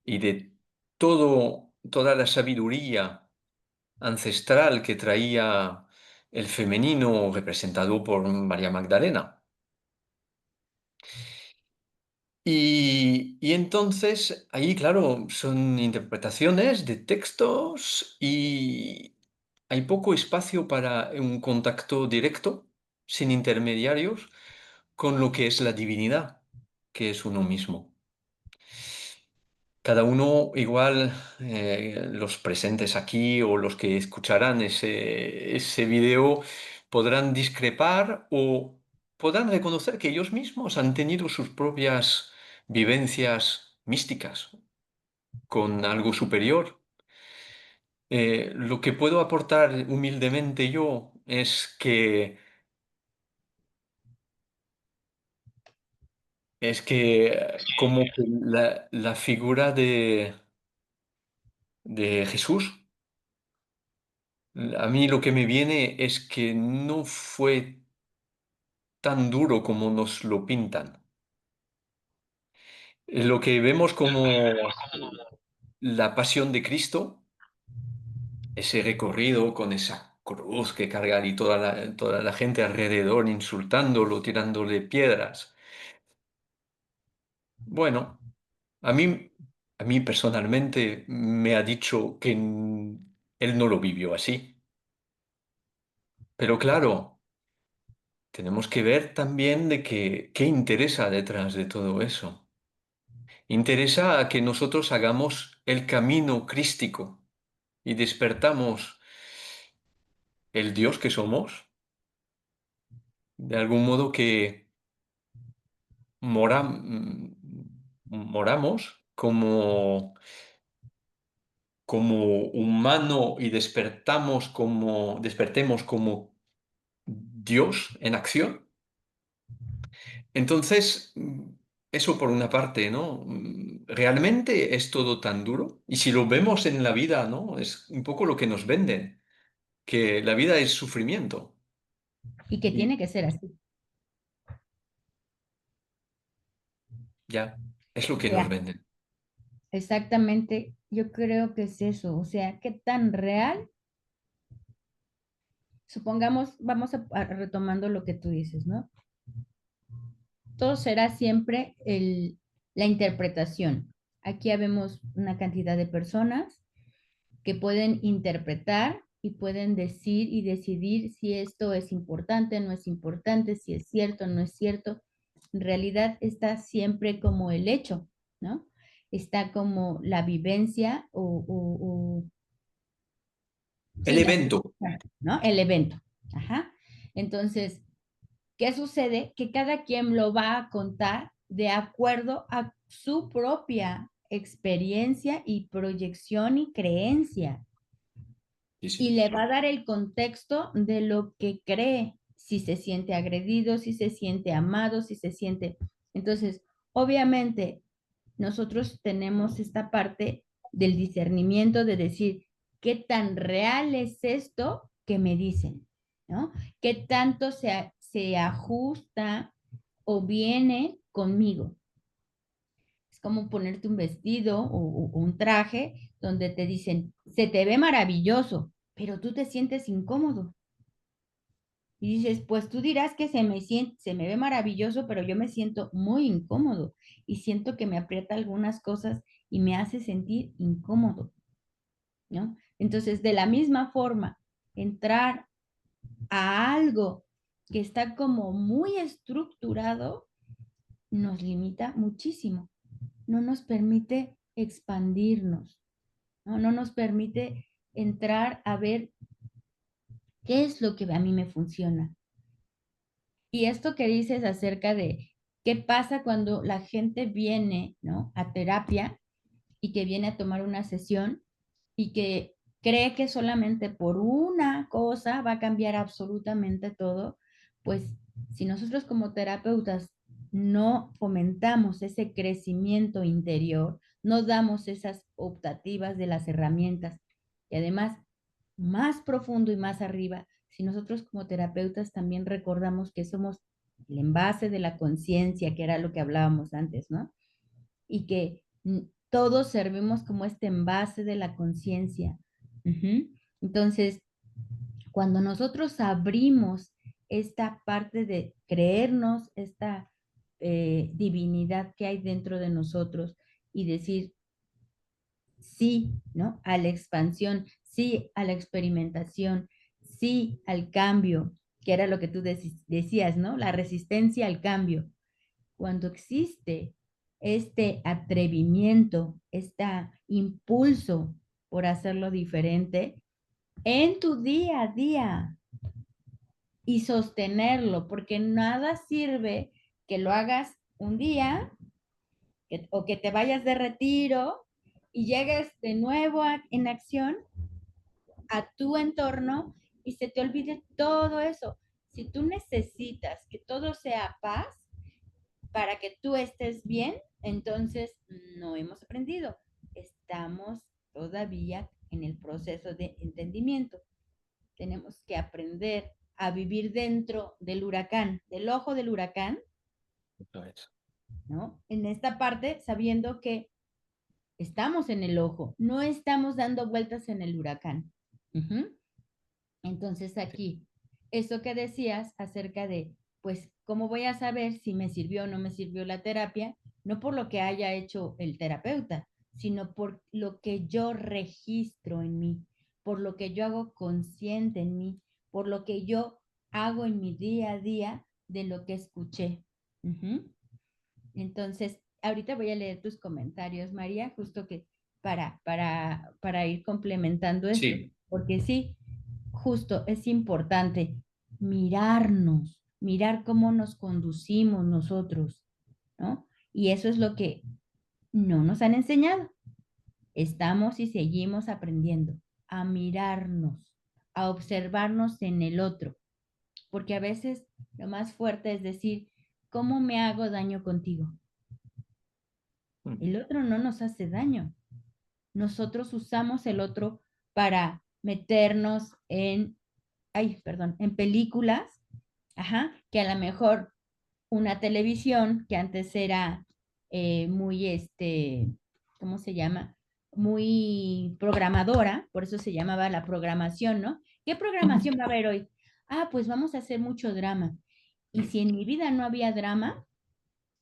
y de toda la sabiduría ancestral que traía el femenino representado por María Magdalena. Y entonces ahí, claro, son interpretaciones de textos y hay poco espacio para un contacto directo, sin intermediarios, con lo que es la divinidad, que es uno mismo. Cada uno, igual, los presentes aquí o los que escucharán ese video, podrán discrepar o podrán reconocer que ellos mismos han tenido sus propias vivencias místicas con algo superior. Lo que puedo aportar humildemente yo es que como que la figura de Jesús. A mí lo que me viene es que no fue tan duro como nos lo pintan. Lo que vemos como la pasión de Cristo, ese recorrido con esa cruz que carga y toda la gente alrededor insultándolo, tirándole piedras. Bueno, a mí, a mí personalmente me ha dicho que él no lo vivió así. Pero claro, tenemos que ver también de qué interesa detrás de todo eso. Interesa a que nosotros hagamos el camino crístico y despertamos el Dios que somos, de algún modo que moramos como humano y despertemos como Dios en acción. Entonces, eso por una parte, ¿no? ¿Realmente es todo tan duro? Y si lo vemos en la vida, ¿no? Es un poco lo que nos venden, que la vida es sufrimiento.
Y que
Y
tiene que ser así.
ya, es lo
O
que nos
sea,
venden.
exactamente, yo creo que es eso. O sea, qué tan real. Supongamos, vamos a retomando lo que tú dices, ¿no? Todo será siempre la interpretación. Aquí habemos una cantidad de personas que pueden interpretar y pueden decir y decidir si esto es importante, no es importante, si es cierto, no es cierto. En realidad está siempre como el hecho, ¿no? Está como la vivencia
El
sí, la
evento.
vivencia, ¿no? El evento. Ajá. Entonces, ¿qué sucede? Que cada quien lo va a contar de acuerdo a su propia experiencia y proyección y creencia.
Sí,
Y
sí.
le va a dar el contexto de lo que cree, si se siente agredido, si se siente amado, si se siente... Entonces, obviamente, nosotros tenemos esta parte del discernimiento de decir, ¿qué tan real es esto que me dicen? ¿No? ¿Qué tanto se ajusta o viene conmigo? Es como ponerte un vestido o un traje donde te dicen, se te ve maravilloso, pero tú te sientes incómodo. Y dices, pues tú dirás que se me ve maravilloso, pero yo me siento muy incómodo y siento que me aprieta algunas cosas y me hace sentir incómodo, ¿no? Entonces, de la misma forma, entrar a algo que está como muy estructurado nos limita muchísimo, no nos permite expandirnos, ¿no? No nos permite entrar a ver qué es lo que a mí me funciona. Y esto que dices acerca de qué pasa cuando la gente viene, ¿no? A terapia y que viene a tomar una sesión y que cree que solamente por una cosa va a cambiar absolutamente todo, pues si nosotros como terapeutas no fomentamos ese crecimiento interior, no damos esas optativas de las herramientas y además más profundo y más arriba, si nosotros como terapeutas también recordamos que somos el envase de la conciencia, que era lo que hablábamos antes, ¿no? Y que todos servimos como este envase de la conciencia. Entonces, cuando nosotros abrimos esta parte de creernos, esta divinidad que hay dentro de nosotros y decir sí, ¿no? A la expansión, sí a la experimentación, sí al cambio, que era lo que tú decías, ¿no? La resistencia al cambio. Cuando existe este atrevimiento, este impulso por hacerlo diferente en tu día a día y sostenerlo, porque nada sirve que lo hagas un día o que te vayas de retiro y llegues de nuevo en acción a tu entorno y se te olvide todo eso. Si tú necesitas que todo sea paz para que tú estés bien, entonces no hemos aprendido. Estamos todavía en el proceso de entendimiento. Tenemos que aprender a vivir dentro del huracán, del ojo del huracán,
Eso es.
¿no? En esta parte, sabiendo que estamos en el ojo, no estamos dando vueltas en el huracán. Entonces aquí, eso que decías acerca de, pues, ¿cómo voy a saber si me sirvió o no me sirvió la terapia? No por lo que haya hecho el terapeuta, sino por lo que yo registro en mí, por lo que yo hago consciente en mí, por lo que yo hago en mi día a día de lo que escuché. Entonces, ahorita voy a leer tus comentarios, María, justo que para ir complementando esto,
Sí,
porque sí, justo es importante mirarnos, mirar cómo nos conducimos nosotros, ¿no? Y eso es lo que no nos han enseñado. Estamos y seguimos aprendiendo a mirarnos, a observarnos en el otro, porque a veces lo más fuerte es decir, ¿cómo me hago daño contigo?
mm,
El otro no nos hace daño. Nosotros usamos el otro para meternos en, ay, perdón, en películas, ajá, que a lo mejor una televisión que antes era muy, ¿cómo se llama? Muy programadora, por eso se llamaba la programación, ¿no? ¿Qué programación va a haber hoy? Ah, pues vamos a hacer mucho drama. Y si en mi vida no había drama,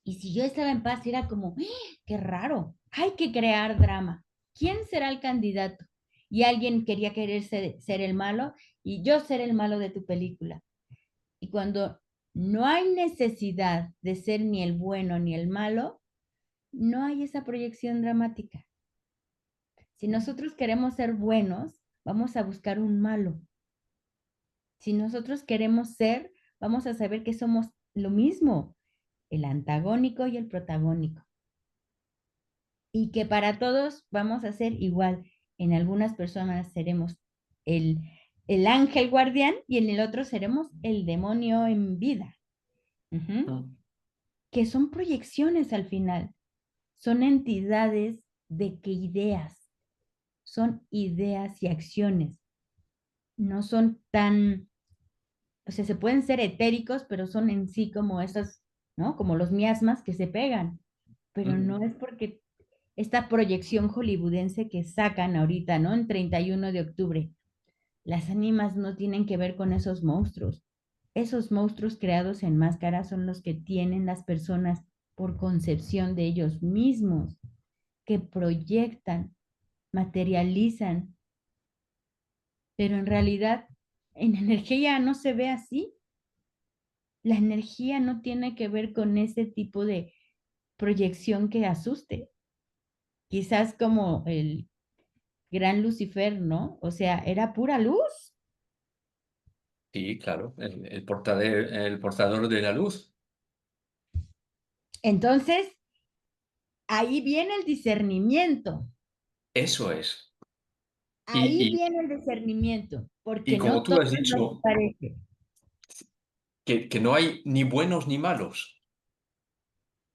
y si yo estaba en paz, era como, ¡ah! Qué raro, hay que crear drama. ¿Quién será el candidato? Y alguien querer ser el malo y yo ser el malo de tu película. Y cuando no hay necesidad de ser ni el bueno ni el malo, no hay esa proyección dramática. Si nosotros queremos ser buenos, vamos a buscar un malo. Si nosotros queremos ser, vamos a saber que somos lo mismo, el antagónico y el protagónico. Y que para todos vamos a ser igual. En algunas personas seremos el, el ángel guardián y en el otro seremos el demonio en vida.
Mm.
Que son proyecciones al final, son entidades de que ideas, son ideas y acciones, no son tan, o sea, se pueden ser etéricos, pero son en sí como esas, ¿no? Como los miasmas que se pegan, pero no
Mm.
es porque esta proyección hollywoodense que sacan ahorita, ¿no? En 31 de octubre, las ánimas no tienen que ver con esos monstruos. Esos monstruos creados en máscara son los que tienen las personas por concepción de ellos mismos, que proyectan, materializan, pero en realidad en energía no se ve así. La energía no tiene que ver con ese tipo de proyección que asuste. Quizás como el gran Lucifer, ¿no? O sea, era pura luz.
Sí, claro, el portador de la luz.
Entonces, ahí viene el discernimiento.
Eso es.
Ahí
Y, y,
viene el discernimiento,
y
porque
como
no
tú
todo
has
nos
dicho,
parece.
que no hay ni buenos ni malos.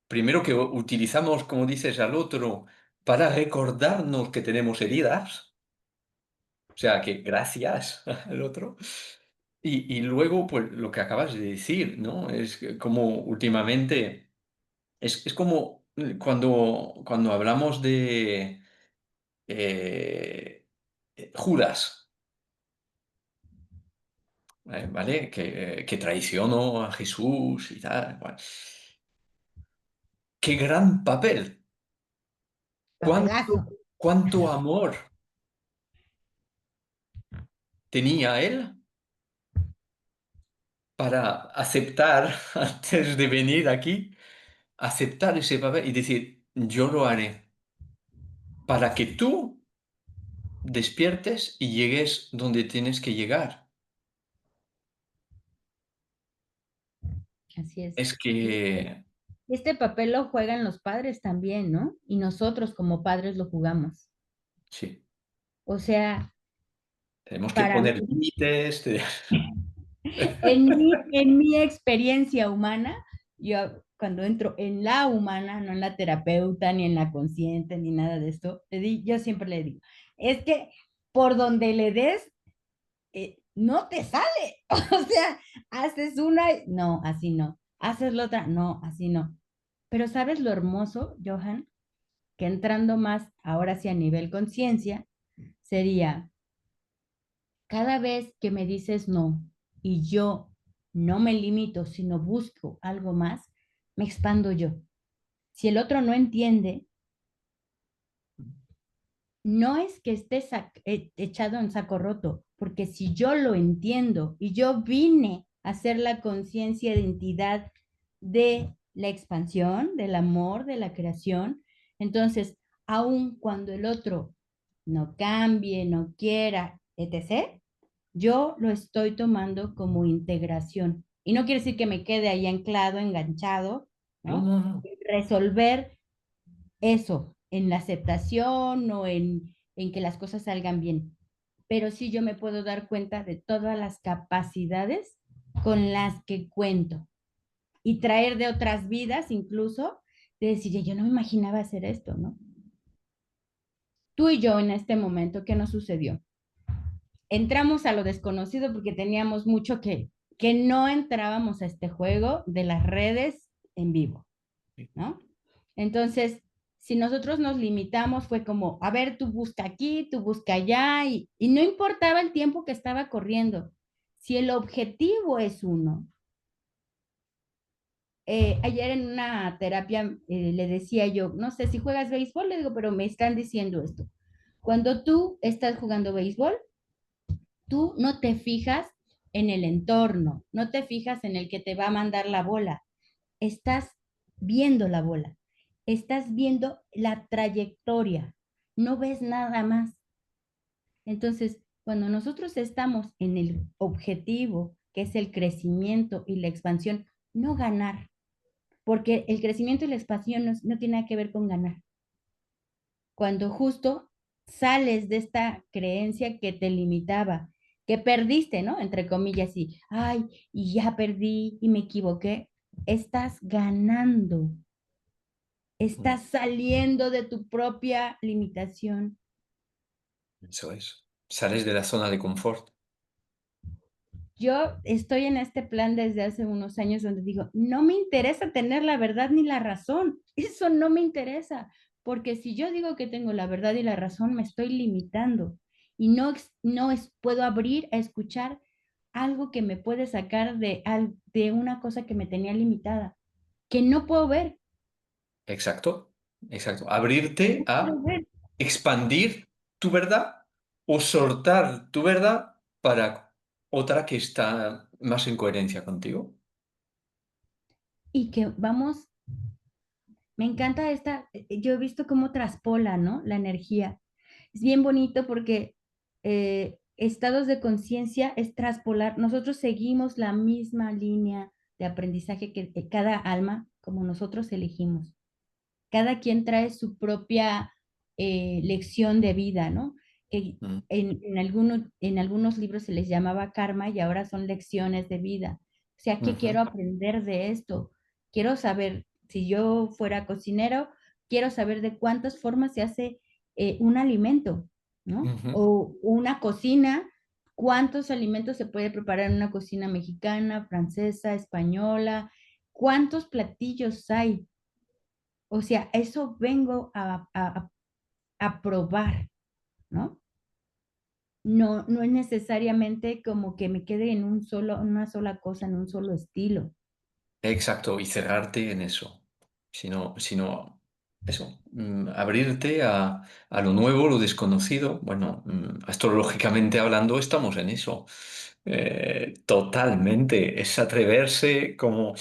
Primero que utilizamos, como dices, al otro para recordarnos que tenemos heridas. O sea, que gracias al otro. Y luego, pues lo que acabas de decir, ¿no? Es que como últimamente, es como cuando hablamos de eh, Judas, ¿vale? Que traicionó a Jesús y tal. Bueno, ¡qué gran papel!
Papelazo.
¿Cuánto amor tenía él para aceptar, antes de venir aquí, aceptar ese papel y decir, yo lo haré para que tú despiertes y llegues donde tienes que llegar?
Así es.
Es que,
Este papel lo juegan los padres también, ¿no? Y nosotros como padres lo jugamos.
sí,
O sea,
tenemos que
para
poner
mí,
límites.
en mi experiencia humana, yo cuando entro en la humana, no en la terapeuta, ni en la consciente, ni nada de esto, yo siempre le digo, es que por donde le des, no te sale. O sea, haces una, no, así no. Haces la otra, no, así no. Pero ¿sabes lo hermoso, Johan? Que entrando más, ahora sí a nivel conciencia, sería cada vez que me dices no y yo no me limito, sino busco algo más, me expando yo. Si el otro no entiende, no es que esté echado en saco roto, porque si yo lo entiendo y yo vine a hacer la conciencia de identidad de la expansión, del amor, de la creación, entonces, aun cuando el otro no cambie, no quiera, etc., yo lo estoy tomando como integración. Y no quiere decir que me quede ahí anclado, enganchado,
No,
¿no?
no, no.
Resolver eso en la aceptación o en que las cosas salgan bien. Pero sí yo me puedo dar cuenta de todas las capacidades con las que cuento y traer de otras vidas incluso, de decir, yo no me imaginaba hacer esto, ¿no? Tú y yo en este momento, ¿qué nos sucedió? Entramos a lo desconocido porque teníamos mucho que no entrábamos a este juego de las redes en vivo, ¿no? Entonces, si nosotros nos limitamos, fue como, a ver, tú busca aquí, tú busca allá, y no importaba el tiempo que estaba corriendo. Si el objetivo es uno, ayer en una terapia le decía yo, no sé si juegas béisbol, le digo, pero me están diciendo esto. Cuando tú estás jugando béisbol, tú no te fijas en el entorno, no te fijas en el que te va a mandar la bola, estás viendo la bola, estás viendo la trayectoria, no ves nada más. Entonces, cuando nosotros estamos en el objetivo, que es el crecimiento y la expansión, no ganar, porque el crecimiento y la expansión no tiene nada que ver con ganar. Cuando justo sales de esta creencia que te limitaba, que perdiste, ¿no? Entre comillas, y, ay, y ya perdí y me equivoqué, estás ganando,
Mm,
estás saliendo de tu propia limitación.
Eso es. Sales de la zona de confort.
Yo estoy en este plan desde hace unos años donde digo, no me interesa tener la verdad ni la razón, eso no me interesa, porque si yo digo que tengo la verdad y la razón, me estoy limitando y puedo abrir a escuchar algo que me puede sacar de una cosa que me tenía limitada, que no puedo ver,
Exacto, exacto.
que
Abrirte
no puedo
a
ver.
expandir tu verdad o soltar tu verdad para otra que está más en coherencia contigo.
Y que vamos, me encanta yo he visto cómo traspola, ¿no? La energía. Es bien bonito porque estados de conciencia es traspolar. Nosotros seguimos la misma línea de aprendizaje que cada alma, como nosotros elegimos. Cada quien trae su propia lección de vida, ¿no? Que
Mm,
en algunos libros se les llamaba karma y ahora son lecciones de vida. O sea, ¿qué
ujú,
quiero aprender de esto? Quiero saber, si yo fuera cocinero, quiero saber de cuántas formas se hace un alimento, ¿no?
ujú.
O una cocina, cuántos alimentos se puede preparar en una cocina mexicana, francesa, española, cuántos platillos hay. O sea, eso vengo a probar, ¿no? No es necesariamente como que me quede en una sola cosa, en un solo estilo.
Exacto, y cerrarte en eso. Sino eso, abrirte a lo nuevo, lo desconocido. Bueno, astrológicamente hablando, estamos en eso. Totalmente. Es atreverse como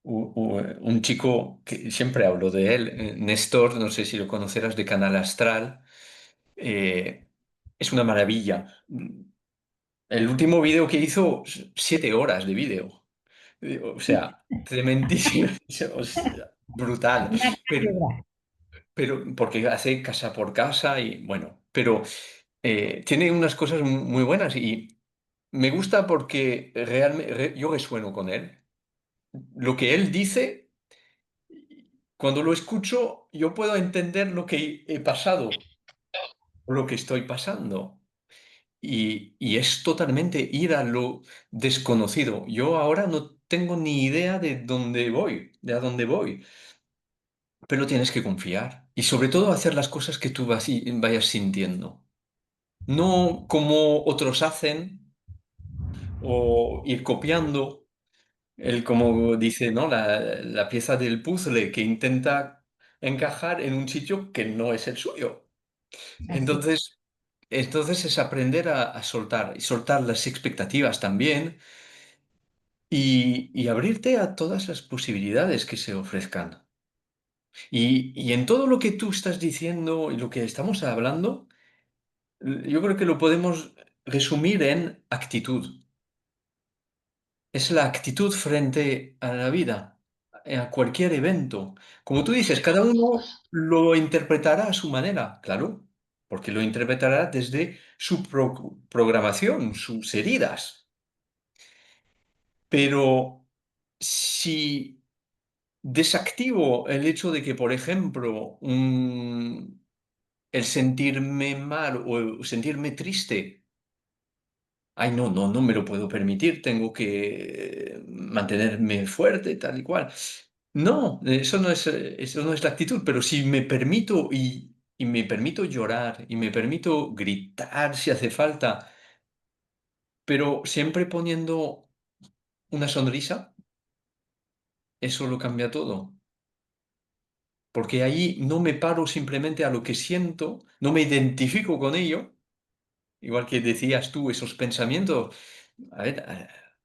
un chico que siempre hablo de él, Néstor, no sé si lo conocerás de Canal Astral. eh, es una maravilla. El último vídeo que hizo, 7 horas de vídeo. O sea, tremendísimo, o sea, brutal.
Una
Pero,
cátedra.
pero porque hace casa por casa y bueno, pero tiene unas cosas muy buenas y me gusta porque realmente yo resueno con él. Lo que él dice, cuando lo escucho, yo puedo entender lo que he pasado o lo que estoy pasando. Y es totalmente ir a lo desconocido. Yo ahora no tengo ni idea de dónde voy, de a dónde voy, pero tienes que confiar y sobre todo hacer las cosas que tú vayas sintiendo. No como otros hacen o ir copiando, como dice, ¿no? La pieza del puzzle que intenta encajar en un sitio que no es el suyo.
Así.
Entonces, entonces es aprender a soltar y soltar las expectativas también y abrirte a todas las posibilidades que se ofrezcan. Y en todo lo que tú estás diciendo y lo que estamos hablando, yo creo que lo podemos resumir en actitud. Es la actitud frente a la vida, a cualquier evento. Como tú dices, cada uno lo interpretará a su manera, claro, porque lo interpretará desde su programación, sus heridas. Pero si desactivo el hecho de que, por ejemplo, el sentirme mal o sentirme triste, ay, no me lo puedo permitir, tengo que mantenerme fuerte, tal y cual. No, eso no es la actitud, pero si me permito y me permito llorar y me permito gritar si hace falta, pero siempre poniendo una sonrisa, eso lo cambia todo. Porque ahí no me paro simplemente a lo que siento, no me identifico con ello, igual que decías tú, esos pensamientos. A ver,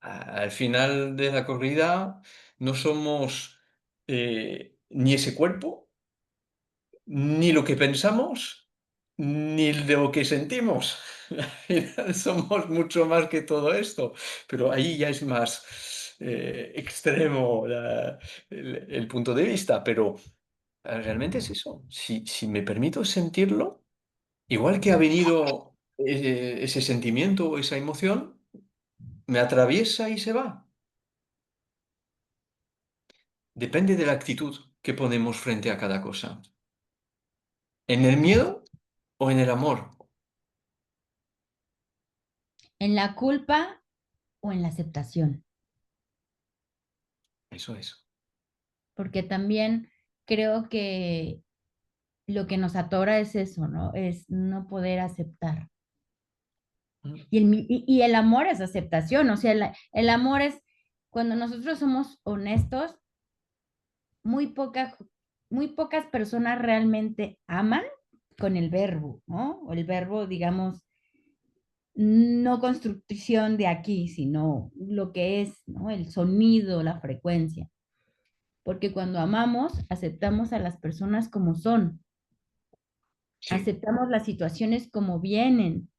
al final de la corrida no somos ni ese cuerpo, ni lo que pensamos, ni lo que sentimos. Al final somos mucho más que todo esto, pero ahí ya es más extremo el punto de vista, pero realmente es eso. Si me permito sentirlo, igual que ha venido ese sentimiento o esa emoción, me atraviesa y se va. Depende de la actitud que ponemos frente a cada cosa. ¿En el miedo o en el amor?
¿En la culpa o en la aceptación?
Eso es.
Porque también creo que lo que nos atora es eso, ¿no? Es no poder aceptar.
Mm,
Y el amor es aceptación, o sea, el amor es cuando nosotros somos honestos, muy muy pocas personas realmente aman con el verbo, ¿no? O el verbo, digamos, no construcción de aquí, sino lo que es, ¿no? El sonido, la frecuencia. Porque cuando amamos, aceptamos a las personas como son,
sí.
aceptamos las situaciones como vienen,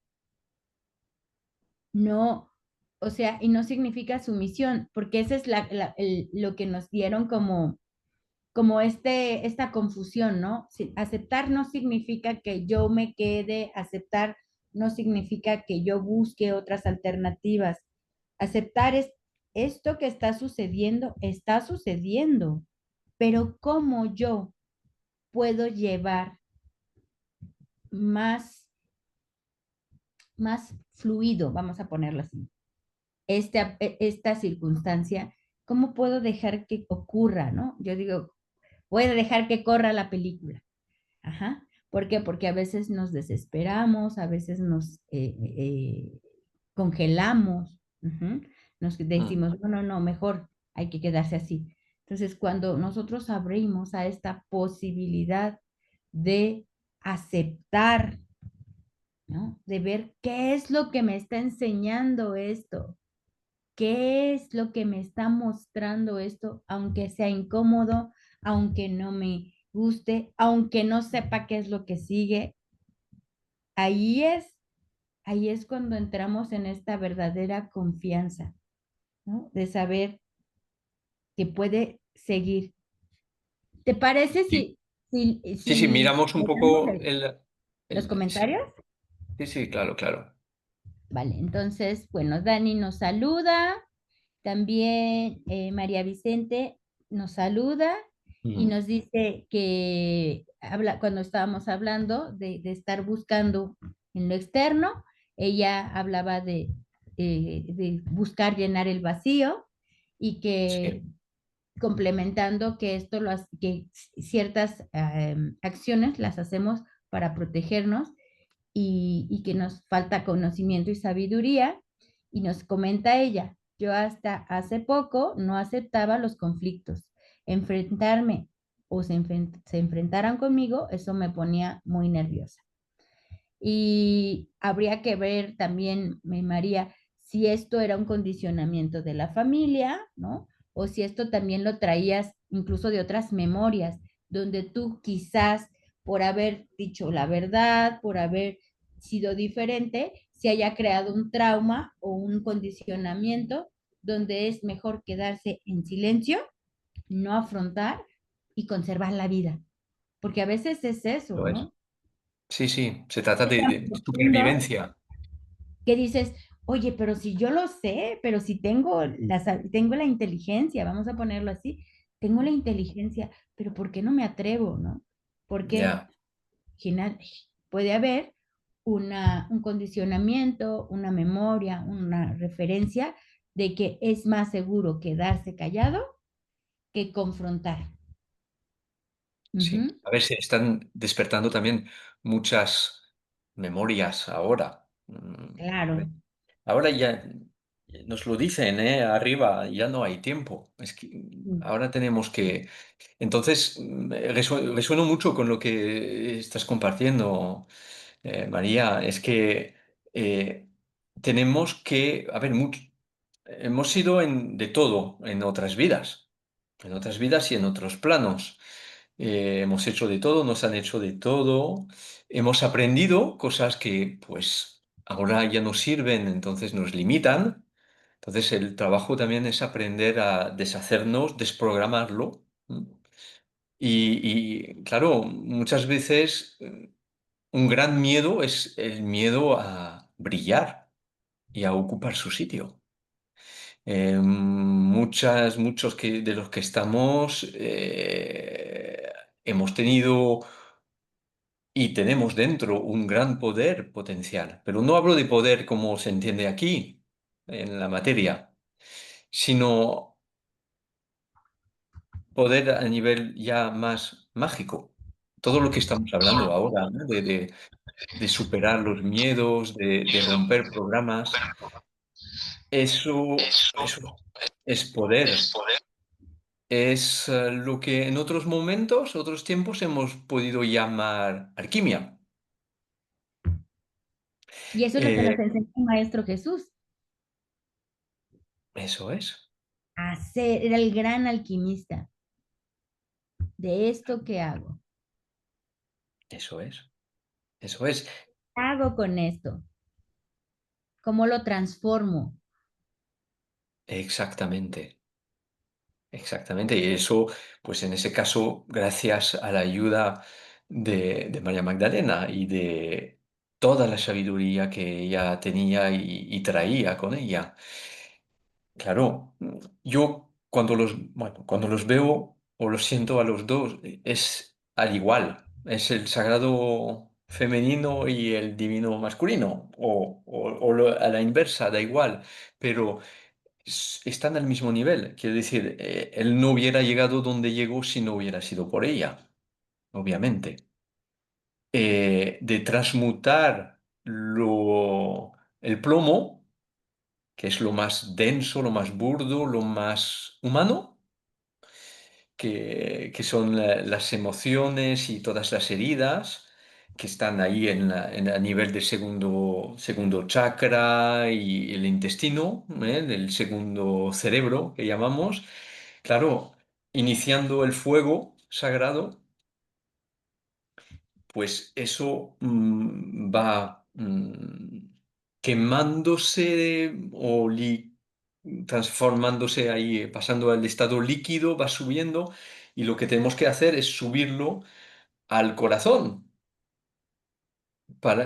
no, o sea, y no significa sumisión, porque esa es lo que nos dieron como esta confusión, ¿no? Aceptar no significa que yo me quede, aceptar no significa que yo busque otras alternativas. Aceptar es esto que está sucediendo, pero ¿cómo yo puedo llevar más, más fluido, vamos a ponerlo así, esta circunstancia? ¿Cómo puedo dejar que ocurra, no? Yo digo, voy a dejar que corra la película. Ajá. ¿Por qué? Porque a veces nos desesperamos, a veces nos congelamos, ujú. Nos
Mm,
decimos, no, no, no, mejor hay que quedarse así. Entonces, cuando nosotros abrimos a esta posibilidad de aceptar, ¿no? De ver qué es lo que me está enseñando esto, qué es lo que me está mostrando esto, aunque sea incómodo, aunque no me guste, aunque no sepa qué es lo que sigue, ahí es, ahí es cuando entramos en esta verdadera confianza, ¿no? De saber que puede seguir. ¿Te parece
sí. Sí, sí,
si
miramos un
leemos
poco
los
sí,
comentarios?
sí, sí, claro, claro.
Vale, entonces, bueno, Dani nos saluda. También María Vicente nos saluda y
Mm,
nos dice que cuando estábamos hablando de estar buscando en lo externo, ella hablaba de buscar llenar el vacío y que
sí,
complementando que que ciertas acciones las hacemos para protegernos y que nos falta conocimiento y sabiduría. Y nos comenta ella, yo hasta hace poco no aceptaba los conflictos. Enfrentarme o se enfrentaran conmigo, eso me ponía muy nerviosa. Y habría que ver también, María, si esto era un condicionamiento de la familia, ¿no? O si esto también lo traías incluso de otras memorias, donde tú quizás por haber dicho la verdad, por haber sido diferente, se haya creado un trauma o un condicionamiento donde es mejor quedarse en silencio, no afrontar y conservar la vida. Porque a veces es eso,
lo es.
¿no?
Sí, sí, se trata
Es tan
de
profundo
supervivencia.
que dices, oye, pero si yo lo sé, pero si tengo la inteligencia, vamos a ponerlo así, tengo la inteligencia, pero ¿por qué no me atrevo, no? Porque
Ya,
final, puede haber un condicionamiento, una memoria, una referencia de que es más seguro quedarse callado que confrontar.
sí.
Ujú,
A ver, se están despertando también muchas memorias ahora. A
claro.
ver, ahora ya nos lo dicen, arriba, ya no hay tiempo. Es que
Sí,
ahora tenemos que... Entonces, resueno mucho con lo que estás compartiendo, María. Es que tenemos que, a ver, hemos sido de todo en otras vidas, y en otros planos. Hemos hecho de todo, nos han hecho de todo, hemos aprendido cosas que pues ahora ya nos sirven, entonces nos limitan. Entonces el trabajo también es aprender a deshacernos, desprogramarlo. ¿M? Claro, muchas veces un gran miedo es el miedo a brillar y a ocupar su sitio. Muchos de los que estamos hemos tenido y tenemos dentro un gran poder potencial, pero no hablo de poder como se entiende aquí, en la materia, sino poder a nivel ya más mágico. Todo lo que estamos hablando ahora, ¿no? De superar los miedos, de romper programas, eso es poder. Es lo que en otros momentos, otros tiempos hemos podido llamar alquimia.
Y eso es lo que
Eh,
nos enseña el Maestro Jesús,
eso es,
a ser, era el gran alquimista de esto que hago.
eso es, eso es,
¿Qué hago con esto? ¿Cómo lo transformo?
exactamente, exactamente. Y eso, pues en ese caso, gracias a la ayuda de María Magdalena y de toda la sabiduría que ella tenía y traía con ella. Claro, yo cuando los veo o los siento a los dos, es al igual, es el sagrado femenino y el divino masculino, a la inversa, da igual, pero están al mismo nivel. Quiero decir, él no hubiera llegado donde llegó si no hubiera sido por ella, obviamente. De transmutar el plomo, que es lo más denso, lo más burdo, lo más humano, que son las emociones y todas las heridas que están ahí a nivel del segundo chakra y el intestino, el segundo cerebro que llamamos. Claro, iniciando el fuego sagrado, pues eso va quemándose transformándose ahí, pasando al estado líquido, va subiendo y lo que tenemos que hacer es subirlo al corazón,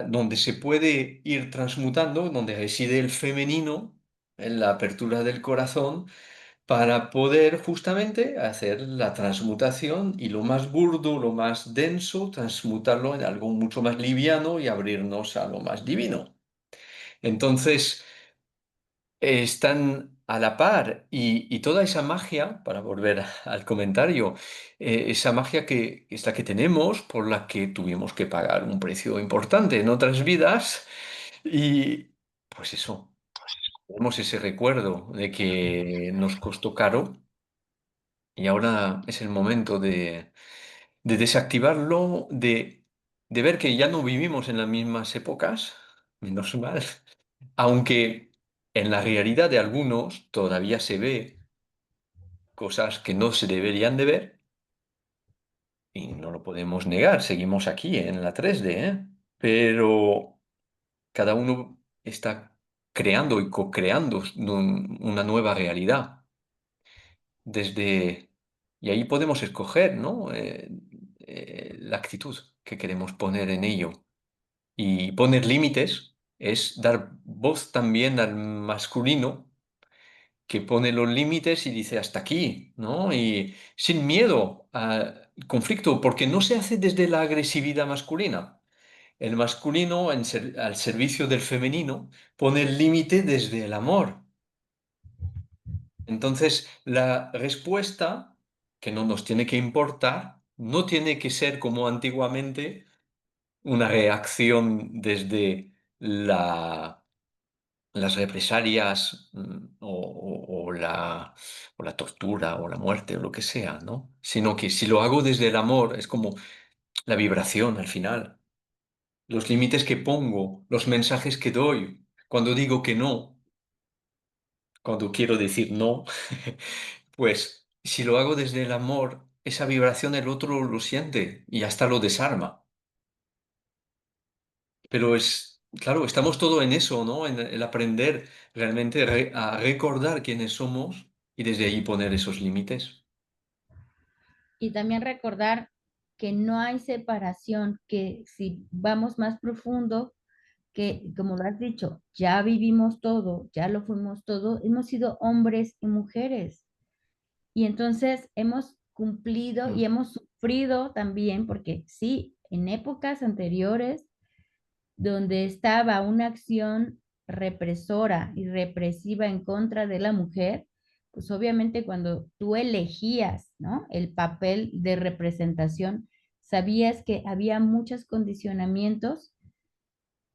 donde se puede ir transmutando, donde reside el femenino en la apertura del corazón para poder justamente hacer la transmutación y lo más burdo, lo más denso, transmutarlo en algo mucho más liviano y abrirnos a lo más divino. Entonces, están a la par y toda esa magia, para volver al comentario, esa magia que es la que tenemos, por la que tuvimos que pagar un precio importante en otras vidas y pues eso, tenemos ese recuerdo de que nos costó caro. Y ahora es el momento de desactivarlo, de ver que ya no vivimos en las mismas épocas, menos mal, aunque en la realidad de algunos todavía se ve cosas que no se deberían de ver y no lo podemos negar, seguimos aquí en la 3D, ¿eh? Pero cada uno está creando y co-creando una nueva realidad. desde... Y ahí podemos escoger, ¿no? La actitud que queremos poner en ello. Y poner límites es dar voz también al masculino que pone los límites y dice hasta aquí, ¿no? Y sin miedo al conflicto, porque no se hace desde la agresividad masculina. El masculino, al servicio del femenino, pone el límite desde el amor. Entonces, la respuesta, que no nos tiene que importar, no tiene que ser como antiguamente una reacción desde las represalias o la tortura o la muerte o lo que sea, ¿no? Sino que si lo hago desde el amor, es como la vibración al final, los límites que pongo, los mensajes que doy. Cuando digo que no, cuando quiero decir no, pues si lo hago desde el amor, esa vibración el otro lo siente y hasta lo desarma. Pero es, claro, estamos todo en eso, ¿no? En el aprender realmente a recordar quiénes somos y desde ahí poner esos límites.
Y también recordar que no hay separación, que si vamos más profundo, que como lo has dicho, ya vivimos todo, ya lo fuimos todo, hemos sido hombres y mujeres. Y entonces hemos cumplido y
Mm,
hemos sufrido también, porque sí, en épocas anteriores, donde estaba una acción represora y represiva en contra de la mujer, pues obviamente cuando tú elegías, ¿no? El papel de representación, sabías que había muchos condicionamientos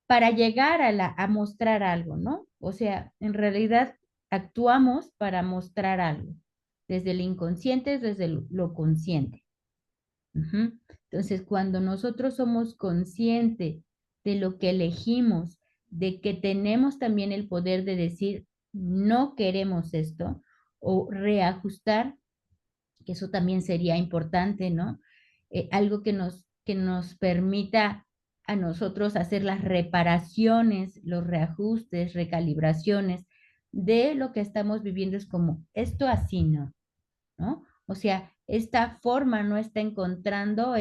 para llegar a mostrar algo, ¿no? O sea, en realidad actuamos para mostrar algo, desde el inconsciente, desde lo consciente. Ujú. Entonces, cuando nosotros somos conscientes de lo que elegimos, de que tenemos también el poder de decir, no queremos esto, o reajustar, que eso también sería importante, ¿no? Algo que nos permita a nosotros hacer las reparaciones, los reajustes, recalibraciones de lo que estamos viviendo es como, esto así no, ¿no? O sea, esta forma no está encontrando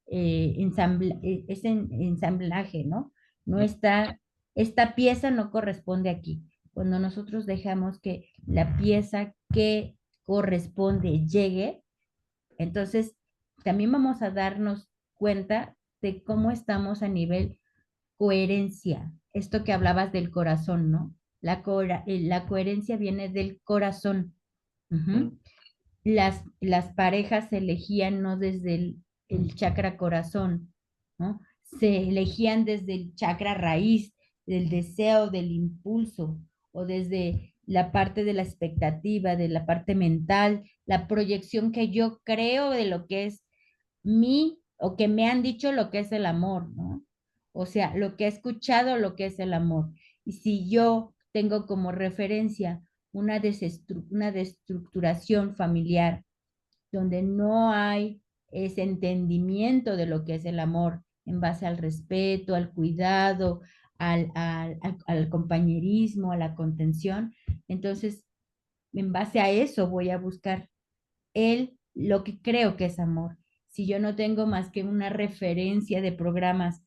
ensamblaje, ¿no? No
mm,
está, esta pieza no corresponde aquí. Cuando nosotros dejamos que la pieza que corresponde llegue, entonces también vamos a darnos cuenta de cómo estamos a nivel coherencia. Esto que hablabas del corazón, ¿no? La coherencia viene del corazón. Ujú.
mm.
Las parejas se elegían no desde el chakra corazón, ¿no? Se elegían desde el chakra raíz, del deseo, del impulso, o desde la parte de la expectativa, de la parte mental, la proyección que yo creo de lo que es o que me han dicho lo que es el amor, ¿no? O sea, lo que he escuchado, lo que es el amor. Y si yo tengo como referencia una destructuración familiar donde no hay ese entendimiento de lo que es el amor en base al respeto, al cuidado, al compañerismo, a la contención, entonces en base a eso voy a buscar lo que creo que es amor. Si yo no tengo más que una referencia de programas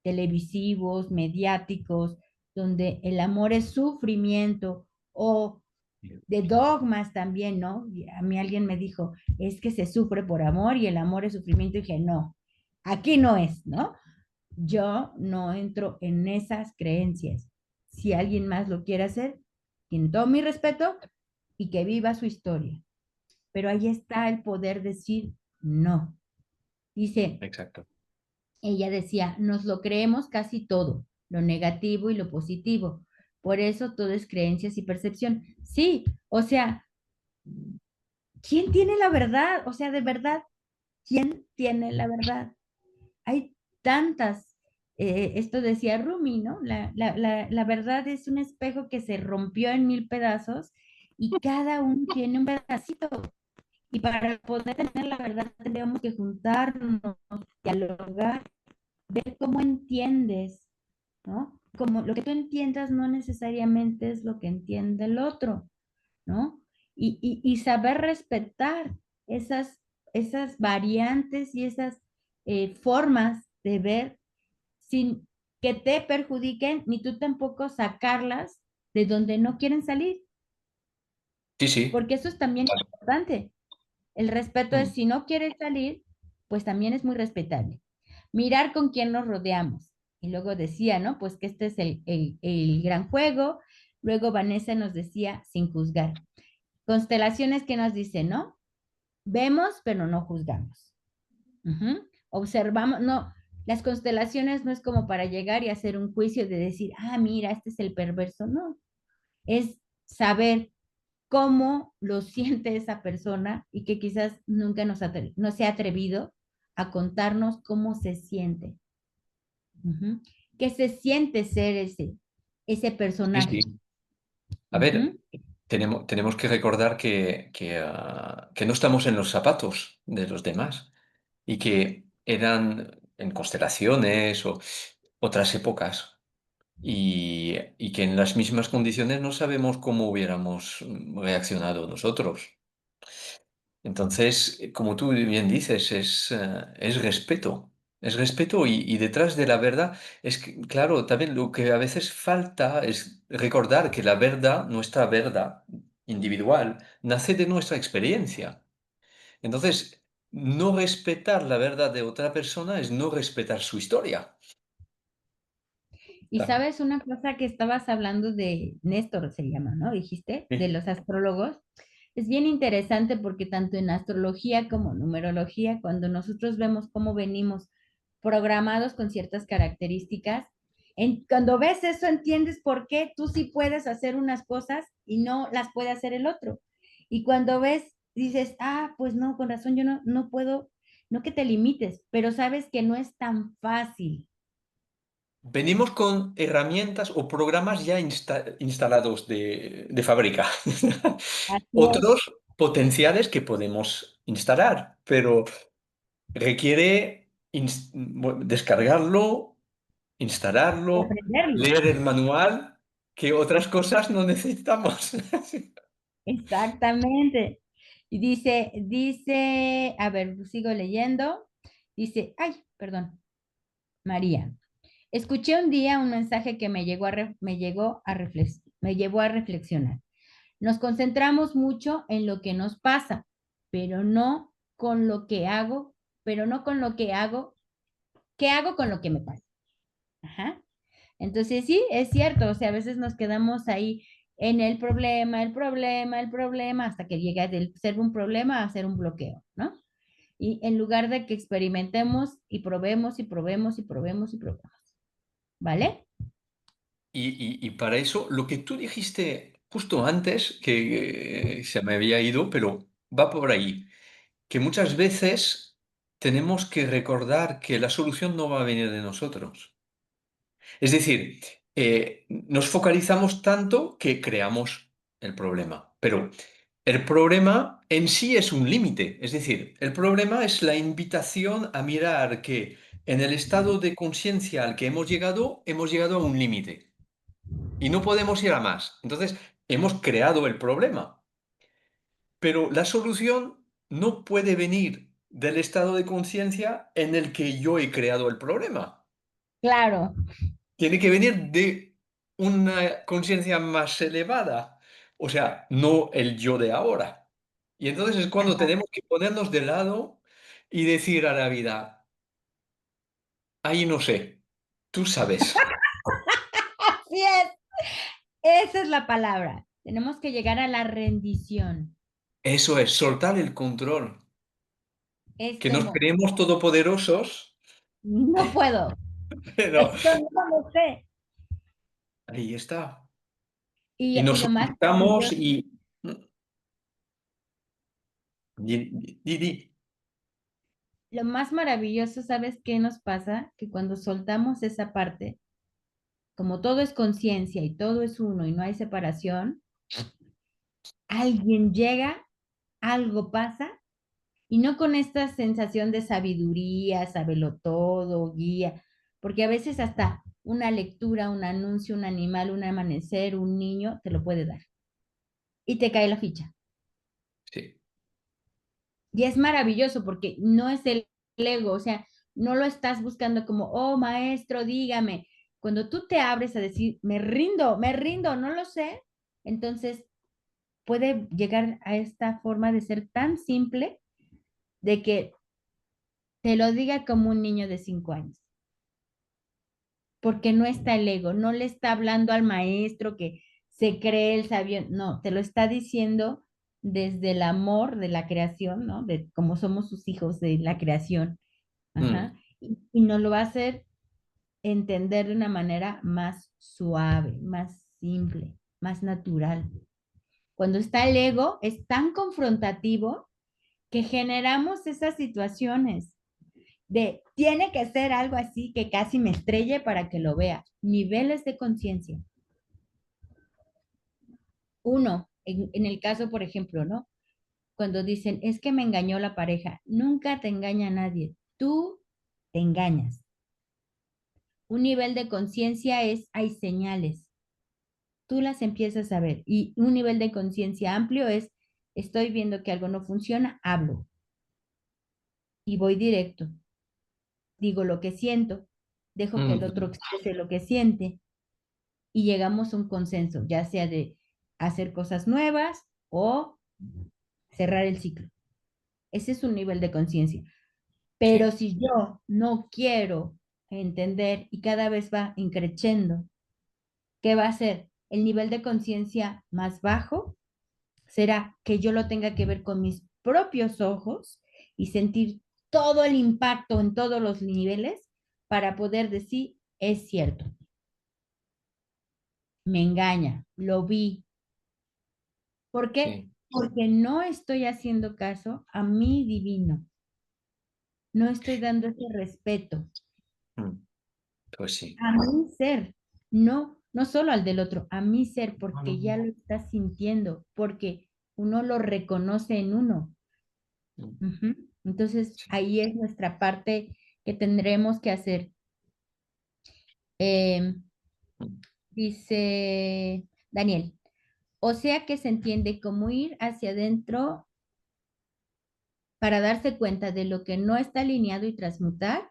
televisivos, mediáticos, donde el amor es sufrimiento o de dogmas también, ¿no? Y a mí alguien me dijo, es que se sufre por amor y el amor es sufrimiento. Y dije, no, aquí no es, ¿no? Yo no entro en esas creencias. Si alguien más lo quiere hacer, tiene todo mi respeto y que viva su historia. Pero ahí está el poder decir no. Dice,
Exacto.
ella decía, nos lo creemos casi todo, lo negativo y lo positivo. Por eso todo es creencias y percepción. Sí, o sea, ¿quién tiene la verdad? O sea, de verdad, ¿quién tiene la verdad? Hay tantas, esto decía Rumi, ¿no? La verdad es un espejo que se rompió en mil pedazos y cada uno tiene un pedacito. Y para poder tener la verdad tenemos que juntarnos, dialogar, ver cómo entiendes, ¿no? Como lo que tú entiendas no necesariamente es lo que entiende el otro, ¿no? Y saber respetar esas, esas variantes y esas formas de ver sin que te perjudiquen, ni tú tampoco sacarlas de donde no quieren salir,
Sí, sí.
porque eso es también importante. El respeto es
Mm,
si no quieres salir, pues también es muy respetable. Mirar con quién nos rodeamos. Y luego decía, ¿no? Pues que este es el gran juego. Luego Vanessa nos decía, sin juzgar. Constelaciones que nos dicen, ¿no? Vemos, pero no juzgamos. Ujú. Observamos, no, las constelaciones no es como para llegar y hacer un juicio de decir, ah, mira, este es el perverso, no. Es saber cómo lo siente esa persona y que quizás nunca no se ha atrevido a contarnos cómo se siente. Ujú. ¿Qué se siente ser ese
Sí,
personaje.
sí. A ver,
Ujú.
tenemos que recordar que no estamos en los zapatos de los demás y que eran en constelaciones o otras épocas y que en las mismas condiciones no sabemos cómo hubiéramos reaccionado nosotros. Entonces, como tú bien dices, es respeto. Es respeto y detrás de la verdad es que, claro, también lo que a veces falta es recordar que la verdad, nuestra verdad individual, nace de nuestra experiencia. Entonces, no respetar la verdad de otra persona es no respetar su historia.
Y
Claro.
sabes una cosa que estabas hablando de Néstor, se llama, ¿no? Dijiste, de
Sí.
los astrólogos. Es bien interesante porque tanto en astrología como numerología, cuando nosotros vemos cómo venimos programados con ciertas características, cuando ves eso entiendes por qué tú sí puedes hacer unas cosas y no las puede hacer el otro. Y cuando ves, dices, ah, pues no, con razón, yo no puedo, no que te limites, pero sabes que no es tan fácil.
Venimos con herramientas o programas ya instalados de fábrica.
Así es.
Otros potenciales que podemos instalar, pero requiere descargarlo,
Y
instalarlo,
aprenderlo.
leer el manual, que otras cosas no necesitamos.
Exactamente. Y a ver, sigo leyendo. Dice, ay, perdón, María. Escuché un día un mensaje que me llevó a reflexionar. Nos concentramos mucho en lo que nos pasa, pero no con lo que hago, pero no con lo que hago, ¿qué hago con lo que me pasa? Ajá. Entonces, sí, es cierto, o sea, a veces nos quedamos ahí en el problema, hasta que llega del ser un problema a ser un bloqueo, ¿no? Y en lugar de que experimentemos y probemos y probemos y probemos y probemos, ¿vale?
Y para eso, lo que tú dijiste justo antes, que se me había ido, pero va por ahí, que muchas veces tenemos que recordar que la solución no va a venir de nosotros. Es decir, nos focalizamos tanto que creamos el problema, pero el problema en sí es un límite. Es decir, el problema es la invitación a mirar que en el estado de conciencia al que hemos llegado a un límite y no podemos ir a más. Entonces, hemos creado el problema, pero la solución no puede venir del estado de conciencia en el que yo he creado el problema.
Claro,
Tiene que venir de una conciencia más elevada, o sea, no el yo de ahora. Y entonces es cuando tenemos que ponernos de lado y decir a la vida, ahí no sé, tú sabes.
así es, esa es la palabra. Tenemos que llegar a la rendición.
Eso es, soltar el control,
Es
que nos
como,
creemos todopoderosos,
no puedo,
pero
esto no lo sé.
ahí está. Y
Y
nos
lo más
ocultamos
maravilloso,
y... Di.
lo más maravilloso, ¿sabes qué nos pasa? Que cuando soltamos esa parte, como todo es conciencia y todo es uno y no hay separación, alguien llega, algo pasa, y no con esta sensación de sabiduría, sabelo todo, guía, porque a veces hasta una lectura, un anuncio, un animal, un amanecer, un niño, te lo puede dar y te cae la ficha.
Sí,
Y es maravilloso porque no es el ego, o sea, no lo estás buscando como, oh maestro, dígame. Cuando tú te abres a decir, me rindo, no lo sé, entonces puede llegar a esta forma de ser tan simple de que te lo diga como un niño de 5 años, porque no está el ego, no le está hablando al maestro que se cree el sabio, no, te lo está diciendo desde el amor de la creación, ¿no? De cómo somos sus hijos de la creación.
mm,
Ajá. Y nos lo va a hacer entender de una manera más suave, más simple, más natural. Cuando está el ego, es tan confrontativo que generamos esas situaciones de tiene que ser algo así que casi me estrelle para que lo vea. Niveles de conciencia. Uno, en el caso, por ejemplo, ¿no? Cuando dicen, es que me engañó la pareja, nunca te engaña nadie, tú te engañas. Un nivel de conciencia es, hay señales, tú las empiezas a ver. Y un nivel de conciencia amplio es, estoy viendo que algo no funciona, hablo y voy directo, digo lo que siento, dejo que el otro
Mm,
exprese lo que siente y llegamos a un consenso, ya sea de hacer cosas nuevas o cerrar el ciclo. Ese es un nivel de conciencia. Pero
sí,
si yo no quiero entender y cada vez va increciendo, ¿qué va a ser? El nivel de conciencia más bajo será que yo lo tenga que ver con mis propios ojos y sentir todo el impacto en todos los niveles para poder decir, es cierto, me engaña, lo vi. ¿Por qué?
sí.
Porque no estoy haciendo caso a mi divino, no estoy dando ese respeto
Mm, pues sí.
a mi ser, no solo al del otro, a mi ser,
No, no,
porque ya
no.
lo está sintiendo, porque uno lo reconoce en uno.
Mm,
Ujú. Entonces,
sí.
ahí es nuestra parte que tendremos que hacer. Em,
Mm.
Dice Daniel, o sea que se entiende como ir hacia adentro para darse cuenta de lo que no está alineado y transmutar.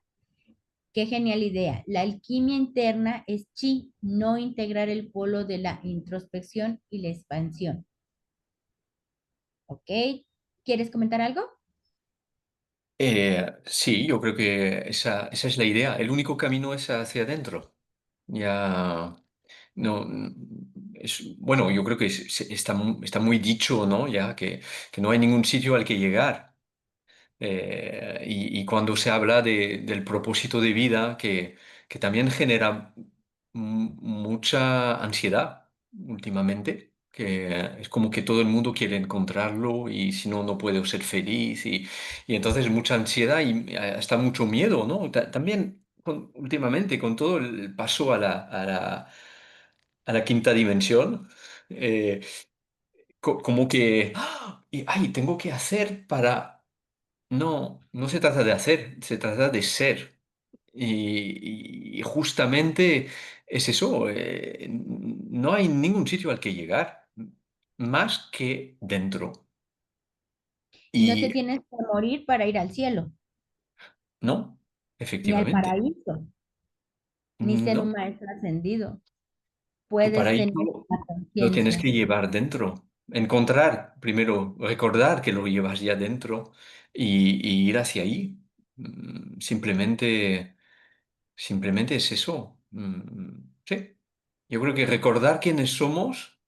Qué genial idea. La alquimia interna es chi, no integrar el polo de la introspección y la expansión. ¿Ok? ¿Quieres comentar algo?
Sí, yo creo que esa es la idea. El único camino es hacia adentro. Ya no es bueno, yo creo que está muy dicho, ¿no? Ya que no hay ningún sitio al que llegar. Y cuando se habla del propósito de vida, que también genera mucha ansiedad últimamente, que es como que todo el mundo quiere encontrarlo y si no, no puedo ser feliz. Y entonces mucha ansiedad y hasta mucho miedo, ¿no? También últimamente con todo el paso a la quinta dimensión. eh, Como que, ¡ah! Y, ay, tengo que hacer para no, no se trata de hacer, se trata de ser. Y justamente es eso, no hay ningún sitio al que llegar, más que dentro.
Y no te
Y
tienes que morir para ir al cielo,
no,
ni al
efectivamente,
paraíso, ni ser un
no.
maestro ascendido.
Tu
Puedes tener
paraíso
la
lo tienes
conciencia.
que llevar dentro. Encontrar, primero, recordar que lo llevas ya dentro y ir hacia ahí. Simplemente. Simplemente es eso. Sí. Yo creo que recordar quiénes somos,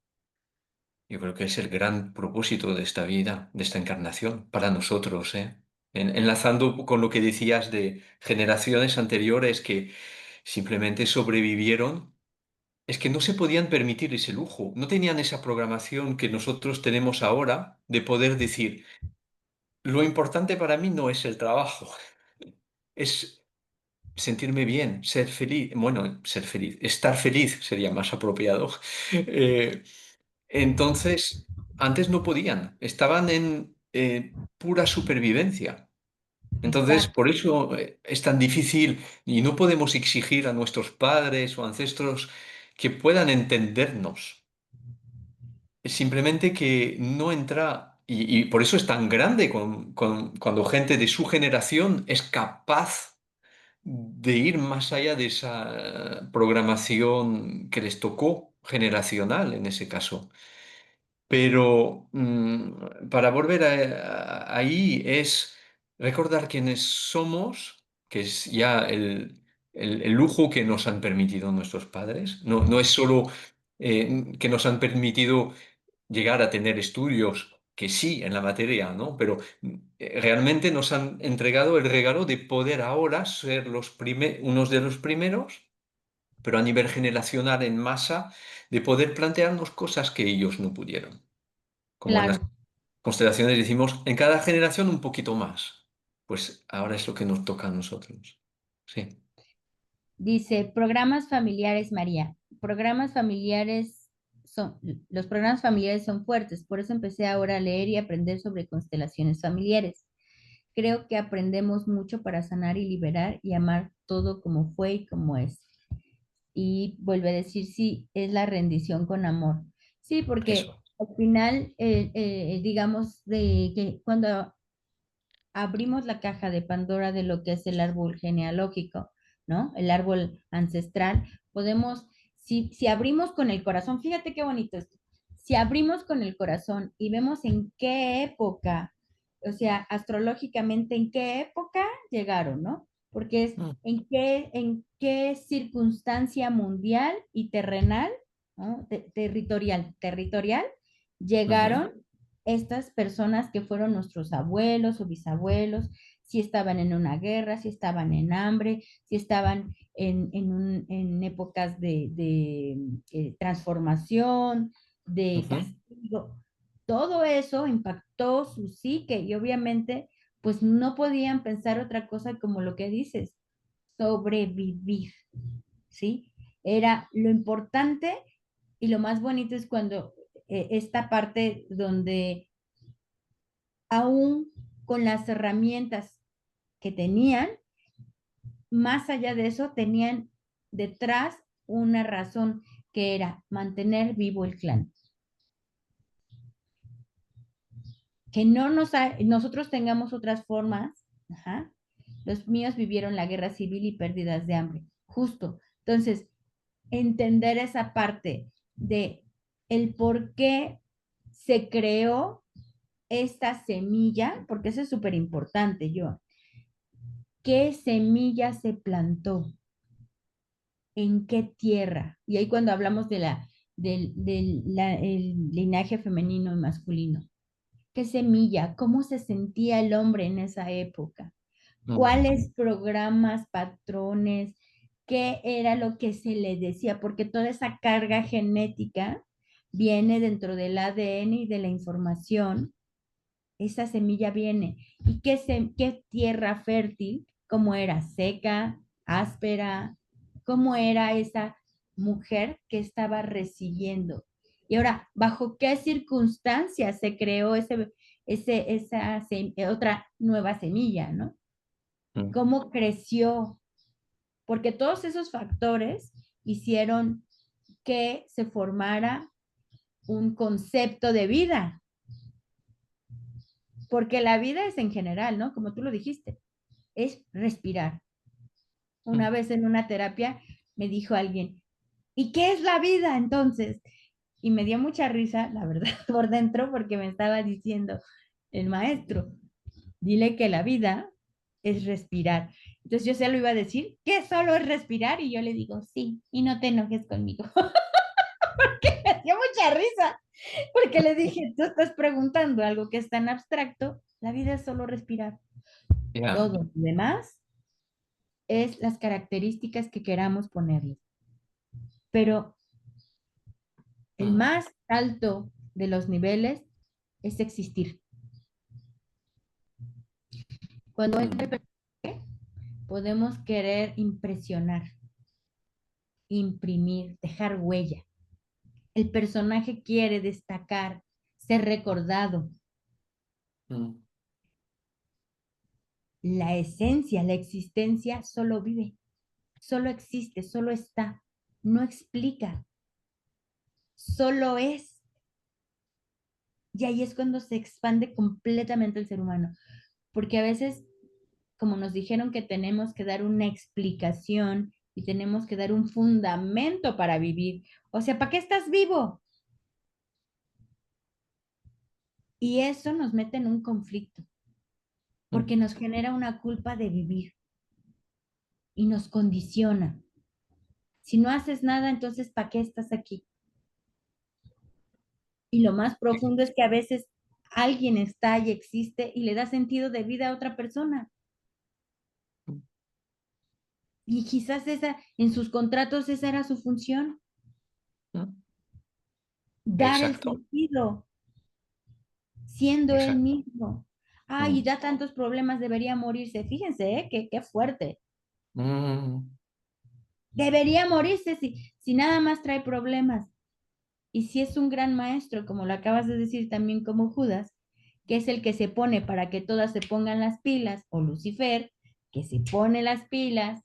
yo creo que es el gran propósito de esta vida, de esta encarnación, para nosotros, ¿eh? Enlazando con lo que decías de generaciones anteriores que simplemente sobrevivieron, es que no se podían permitir ese lujo, no tenían esa programación que nosotros tenemos ahora de poder decir, lo importante para mí no es el trabajo, es sentirme bien, ser feliz, bueno, ser feliz, estar feliz sería más apropiado. Eh, entonces, antes no podían, estaban en pura supervivencia. Entonces,
Exacto.
por eso es tan difícil y no podemos exigir a nuestros padres o ancestros que puedan entendernos. Es simplemente que no entra, y por eso es tan grande cuando gente de su generación es capaz de ir más allá de esa programación que les tocó, generacional en ese caso. Pero para volver ahí es recordar quiénes somos, que es ya el lujo que nos han permitido nuestros padres. No, no es solo que nos han permitido llegar a tener estudios, que sí, en la materia, ¿no? Pero realmente nos han entregado el regalo de poder ahora ser unos de los primeros, pero a nivel generacional en masa, de poder plantearnos cosas que ellos no pudieron. Como en las
Claro.
constelaciones decimos, en cada generación un poquito más. Pues ahora es lo que nos toca a nosotros. Sí.
Dice, programas familiares, María. Programas familiares los programas familiares son fuertes, por eso empecé ahora a leer y aprender sobre constelaciones familiares. Creo que aprendemos mucho para sanar y liberar y amar todo como fue y como es. Y vuelve a decir, sí, es la rendición con amor. Sí, porque
Eso.
al final, digamos, de que cuando abrimos la caja de Pandora de lo que es el árbol genealógico, ¿no? El árbol ancestral, podemos, si abrimos con el corazón, fíjate qué bonito esto, si abrimos con el corazón y vemos en qué época, o sea, astrológicamente en qué época llegaron, ¿no? Porque es
Mm,
en qué circunstancia mundial y terrenal, ¿no? Territorial,
ujú,
llegaron estas personas que fueron nuestros abuelos o bisabuelos, si estaban en una guerra, si estaban en hambre, si estaban en épocas de transformación, de
ujú,
castigo. Todo eso impactó su psique y obviamente pues no podían pensar otra cosa como lo que dices, sobrevivir, ¿sí? Era lo importante y lo más bonito es cuando esta parte donde aún con las herramientas que tenían, más allá de eso, tenían detrás una razón que era mantener vivo el clan. Que no nosotros tengamos otras formas. Ajá. Los míos vivieron la guerra civil y pérdidas de hambre. Justo. Entonces, entender esa parte de el por qué se creó esta semilla, porque eso es súper importante, yo. ¿Qué semilla se plantó? ¿En qué tierra? Y ahí cuando hablamos el linaje femenino y masculino. ¿Qué semilla? ¿Cómo se sentía el hombre en esa época?
mm,
¿Cuáles programas, patrones? ¿Qué era lo que se le decía? Porque toda esa carga genética viene dentro del ADN y de la información. Esa semilla viene. ¿Y qué tierra fértil? ¿Cómo era? ¿Seca? ¿Áspera? ¿Cómo era esa mujer que estaba recibiendo? Y ahora, ¿bajo qué circunstancias se creó otra nueva semilla, ¿no?
mm.
¿Cómo creció? Porque todos esos factores hicieron que se formara un concepto de vida, porque la vida es en general, ¿no? Como tú lo dijiste, es respirar. Una
Mm.
vez en una terapia me dijo alguien, ¿y qué es la vida entonces? Y me dio mucha risa, la verdad, por dentro, porque me estaba diciendo el maestro, dile que la vida es respirar. Entonces yo se lo iba a decir, que solo es respirar, y yo le digo, sí, y no te enojes conmigo. Me dio mucha risa, porque le dije, tú estás preguntando algo que es tan abstracto, la vida es solo respirar.
Ya.
Todo lo demás es las características que queramos ponerle. Pero el
Mm,
más alto de los niveles es existir. Cuando
mm,
podemos querer impresionar, imprimir, dejar huella. El personaje quiere destacar, ser recordado.
mm,
La esencia, la existencia solo vive, solo existe, solo está, no explica, solo es. Y ahí es cuando se expande completamente el ser humano, porque a veces, como nos dijeron que tenemos que dar una explicación y tenemos que dar un fundamento para vivir, o sea, ¿para qué estás vivo? Y eso nos mete en un conflicto,
mm,
porque nos genera una culpa de vivir y nos condiciona. Si no haces nada, entonces ¿para qué estás aquí? Y lo más profundo es que a veces alguien está y existe y le da sentido de vida a otra persona.
mm.
Y quizás en sus contratos esa era su función,
Mm.
dar el
Exacto,
sentido, siendo él
exacto.
mismo. Ay,
Mm,
da tantos problemas, debería morirse. Fíjense, qué fuerte.
mm,
Debería morirse si nada más trae problemas. Y si es un gran maestro, como lo acabas de decir también como Judas, que es el que se pone para que todas se pongan las pilas, o Lucifer, que se pone las pilas,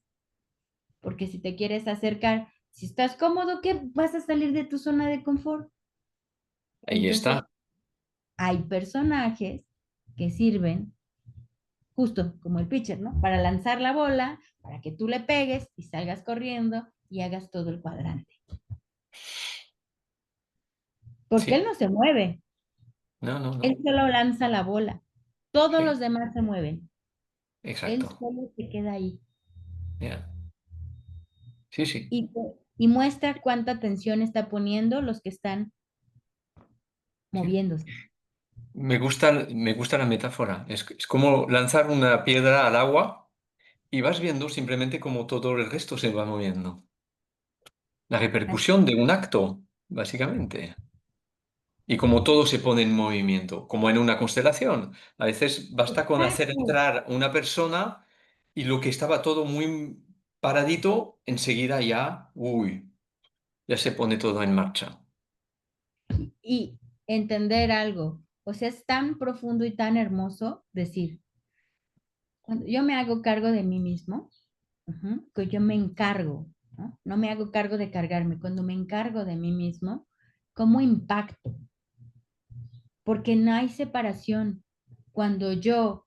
porque si te quieres acercar, si estás cómodo, ¿qué vas a salir de tu zona de confort?
Ahí
Entonces,
está.
hay personajes que sirven justo como el pitcher, ¿no? Para lanzar la bola, para que tú le pegues y salgas corriendo y hagas todo el cuadrante. Porque él
Sí.
no se mueve,
No, no,
él
no.
solo lanza la bola. Todos
Sí,
los demás se mueven, él
exacto.
solo se queda ahí.
Ya. Sí, sí.
Y muestra cuánta atención está poniendo los que están
Sí.
moviéndose.
Me gusta la metáfora. Es como lanzar una piedra al agua y vas viendo simplemente cómo todo el resto se va moviendo. La repercusión de un acto, básicamente. Y como todo se pone en movimiento, como en una constelación. A veces basta con hacer
Exacto.
entrar una persona y lo que estaba todo muy paradito, enseguida ya, uy, ya se pone todo en marcha.
Y entender algo. O sea, es tan profundo y tan hermoso decir, cuando yo me hago cargo de mí mismo, que yo me encargo, ¿no? No me hago cargo de cargarme, cuando me encargo de mí mismo, ¿cómo impacto? Porque no hay separación. Cuando yo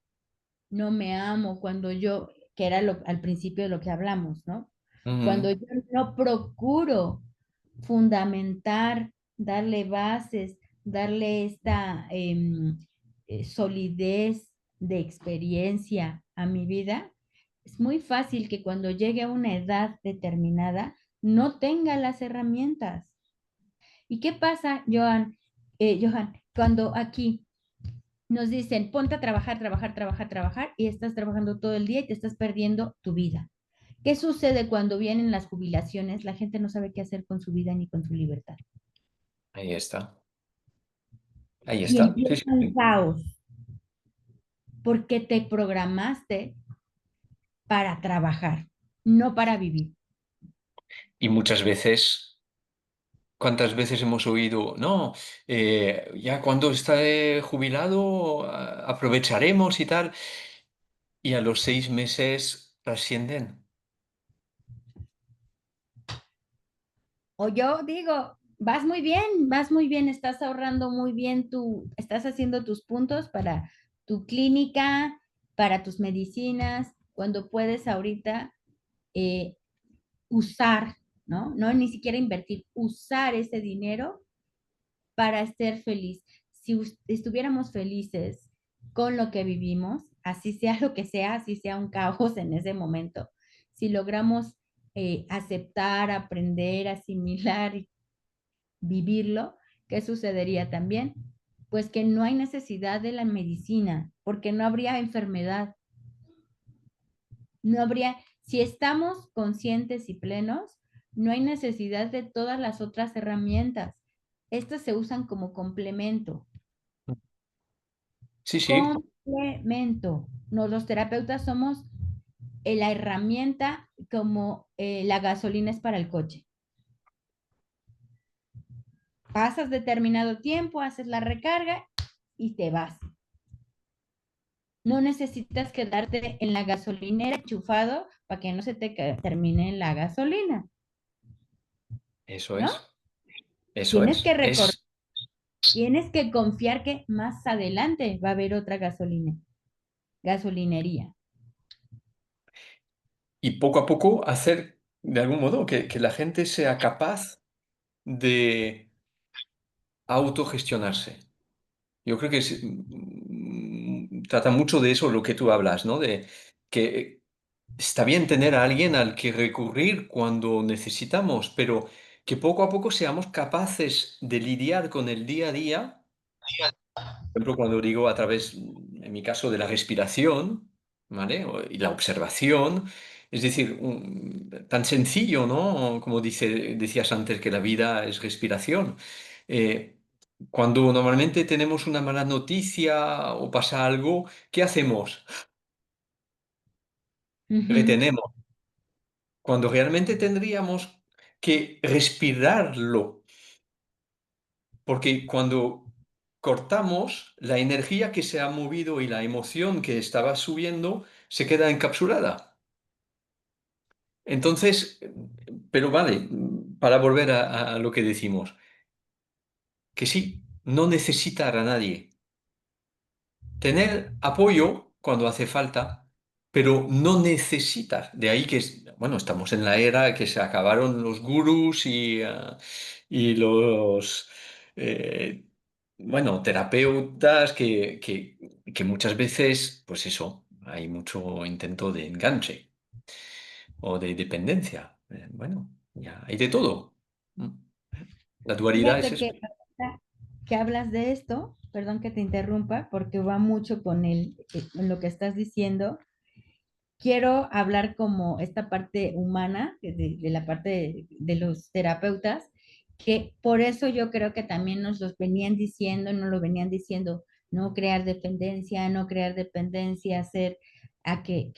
no me amo, cuando yo, que era al principio de lo que hablamos, ¿no? Cuando
Ujú.
yo no procuro fundamentar, darle bases, darle esta solidez de experiencia a mi vida, es muy fácil que cuando llegue a una edad determinada no tenga las herramientas. ¿Y qué pasa, Johan, cuando aquí nos dicen, ponte a trabajar, trabajar, trabajar, trabajar, y estás trabajando todo el día y te estás perdiendo tu vida? ¿Qué sucede cuando vienen las jubilaciones? La gente no sabe qué hacer con su vida ni con su libertad.
Ahí está. Ahí
Y
está. Sí,
empieza
sí,
un
sí.
caos, porque te programaste para trabajar, no para vivir.
Y muchas veces, ¿cuántas veces hemos oído, no, ya cuando esté jubilado aprovecharemos y tal, y a los 6 meses trascienden?
O yo digo, vas muy bien, estás ahorrando muy bien estás haciendo tus puntos para tu clínica, para tus medicinas, cuando puedes ahorita eh, usar, ¿no? No ni siquiera invertir, usar ese dinero para ser feliz. Si estuviéramos felices con lo que vivimos, así sea lo que sea, así sea un caos en ese momento, si logramos aceptar, aprender, asimilar y vivirlo, ¿qué sucedería también? Pues que no hay necesidad de la medicina, porque no habría enfermedad, no habría, si estamos conscientes y plenos, no hay necesidad de todas las otras herramientas. Estas se usan como complemento.
Sí, sí,
Complemento. No, los terapeutas somos la herramienta como la gasolina es para el coche. Pasas determinado tiempo, haces la recarga y te vas. No necesitas quedarte en la gasolinera enchufado para que no se te termine la gasolina,
eso
¿no?
es. Eso
Tienes que
es.
recordar, tienes que confiar que más adelante va a haber otra gasolinería.
Y poco a poco hacer, de algún modo, que la gente sea capaz de autogestionarse. Yo creo que trata mucho de eso lo que tú hablas, ¿no? De que está bien tener a alguien al que recurrir cuando necesitamos, pero que poco a poco seamos capaces de lidiar con el día a día. Por ejemplo, cuando digo a través, en mi caso, de la respiración, ¿vale? Y la observación, es decir, tan sencillo, ¿no? Como decías antes, que la vida es respiración. Eh, Cuando normalmente tenemos una mala noticia o pasa algo, ¿qué hacemos?
Ujú.
Retenemos. Cuando realmente tendríamos que respirarlo porque cuando cortamos, la energía que se ha movido y la emoción que estaba subiendo se queda encapsulada. Entonces, pero vale, para volver a lo que decimos, que sí, no necesitar a nadie. Tener apoyo cuando hace falta, pero no necesitar. De ahí que, bueno, estamos en la era que se acabaron los gurús y los, eh, bueno, terapeutas que muchas veces, pues eso, hay mucho intento de enganche o de dependencia. Bueno, ya hay de todo. Mm. La dualidad es
Fíjate
eso.
que ahorita que hablas de esto, perdón que te interrumpa, porque va mucho con en lo que estás diciendo. Quiero hablar como esta parte humana, de la parte de los terapeutas, que por eso yo creo que también nos los venían diciendo, no lo venían diciendo, no crear dependencia, no crear dependencia, hacer a que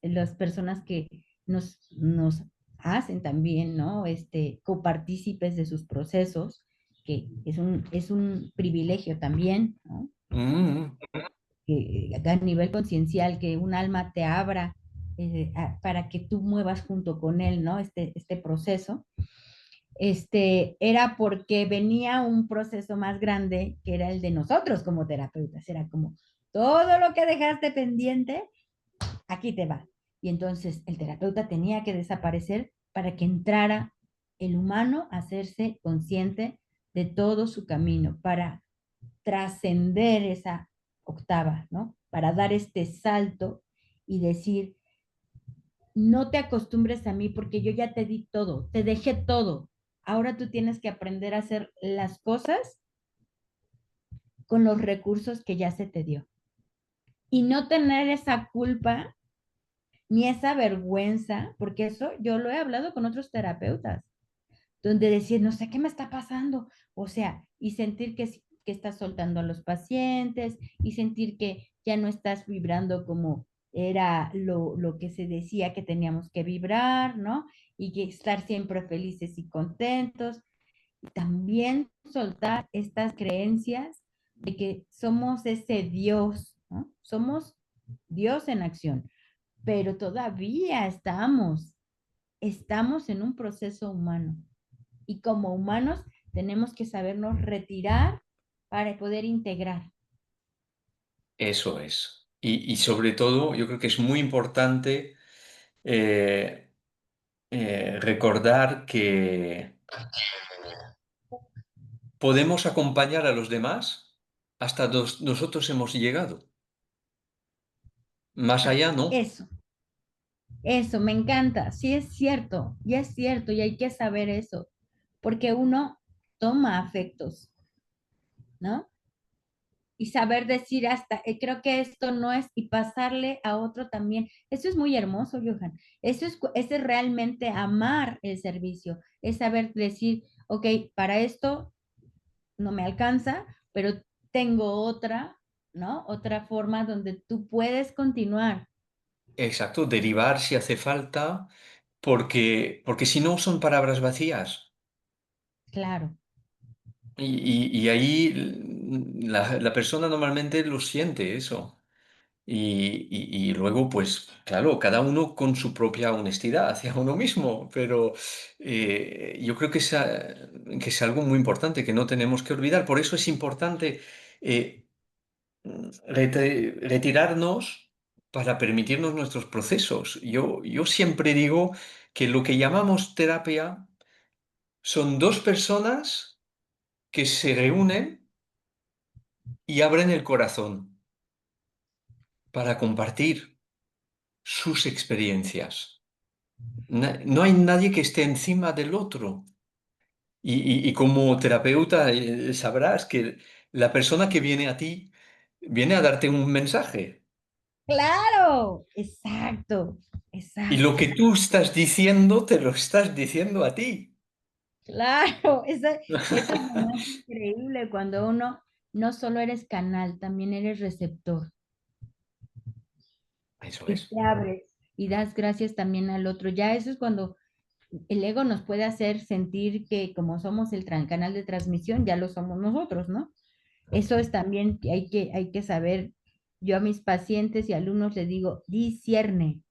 las personas que nos hacen también, ¿no? Copartícipes de sus procesos, que es un privilegio también, ¿no?
Mm,
A nivel conciencial, que un alma te abra para que tú muevas junto con él, ¿no? Este proceso. Era porque venía un proceso más grande que era el de nosotros como terapeutas. Era como todo lo que dejaste pendiente, aquí te va. Y entonces el terapeuta tenía que desaparecer para que entrara el humano a hacerse consciente de todo su camino, para trascender esa octava, ¿no? Para dar este salto y decir, no te acostumbres a mí porque yo ya te di todo, te dejé todo. Ahora tú tienes que aprender a hacer las cosas con los recursos que ya se te dio. Y no tener esa culpa ni esa vergüenza, porque eso yo lo he hablado con otros terapeutas, donde decir, no sé qué me está pasando, o sea, y sentir que estás soltando a los pacientes y sentir que ya no estás vibrando como era lo que se decía que teníamos que vibrar, ¿no? Y que estar siempre felices y contentos. También soltar estas creencias de que somos ese Dios, ¿no? Somos Dios en acción, pero todavía estamos en un proceso humano y como humanos tenemos que sabernos retirar para poder integrar.
eso es. Y sobre todo, yo creo que es muy importante eh, recordar que podemos acompañar a los demás hasta nosotros hemos llegado. Más allá, ¿no?
Eso, eso, me encanta. Sí es cierto, y hay que saber eso, porque uno toma afectos, ¿no? Y saber decir hasta, creo que esto no es, y pasarle a otro también. Eso es muy hermoso, Johan. Eso es realmente amar el servicio, es saber decir, ok, para esto no me alcanza, pero tengo otra, ¿no? Otra forma donde tú puedes continuar.
Exacto, derivar si hace falta, porque si no son palabras vacías.
Claro,
Y ahí la persona normalmente lo siente eso. Y luego, pues, claro, cada uno con su propia honestidad hacia uno mismo, pero yo creo que es algo muy importante que no tenemos que olvidar. Por eso es importante eh, retirarnos para permitirnos nuestros procesos. Yo siempre digo que lo que llamamos terapia son dos personas que se reúnen y abren el corazón para compartir sus experiencias. No hay nadie que esté encima del otro. Y como terapeuta sabrás que la persona que viene a ti viene a darte un mensaje.
claro, exacto,
Y lo que
exacto,
tú estás diciendo, te lo estás diciendo a ti.
claro, eso es lo más increíble cuando uno no solo eres canal, también eres receptor
Eso
y
es.
te abres y das gracias también al otro. Ya eso es cuando el ego nos puede hacer sentir que como somos el canal de transmisión, ya lo somos nosotros, ¿no? Eso es también que hay que saber. Yo a mis pacientes y alumnos les digo, discierne,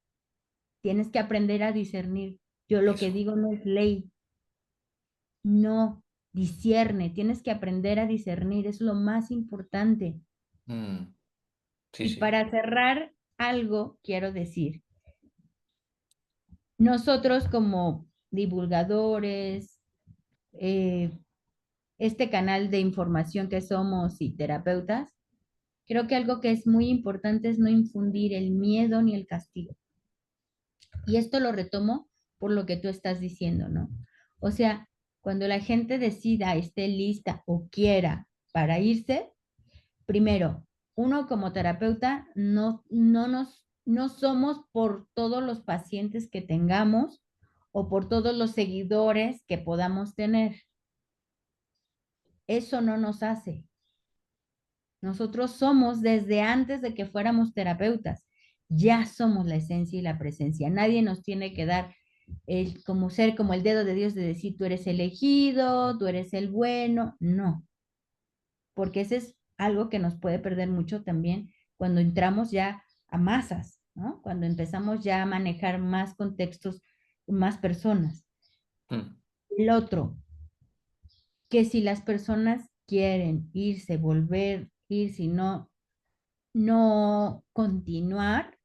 tienes que aprender a discernir. Yo lo que
Eso.
digo no es ley, no, discierne, tienes que aprender a discernir, es lo más importante.
Mm, sí,
Y
sí.
para cerrar algo, quiero decir, nosotros como divulgadores, eh, este canal de información que somos y terapeutas, creo que algo que es muy importante es no infundir el miedo ni el castigo. Y esto lo retomo por lo que tú estás diciendo, ¿no? O sea, cuando la gente decida, esté lista o quiera para irse, primero, uno como terapeuta no somos por todos los pacientes que tengamos o por todos los seguidores que podamos tener. Eso no nos hace. Nosotros somos desde antes de que fuéramos terapeutas. Ya somos la esencia y la presencia. Nadie nos tiene que dar como ser como el dedo de Dios de decir tú eres elegido, tú eres el bueno. No, porque ese es algo que nos puede perder mucho también cuando entramos ya a masas, ¿no? Cuando empezamos ya a manejar más contextos, más personas.
Mm,
El otro, que si las personas quieren irse, volver, irse y no continuar,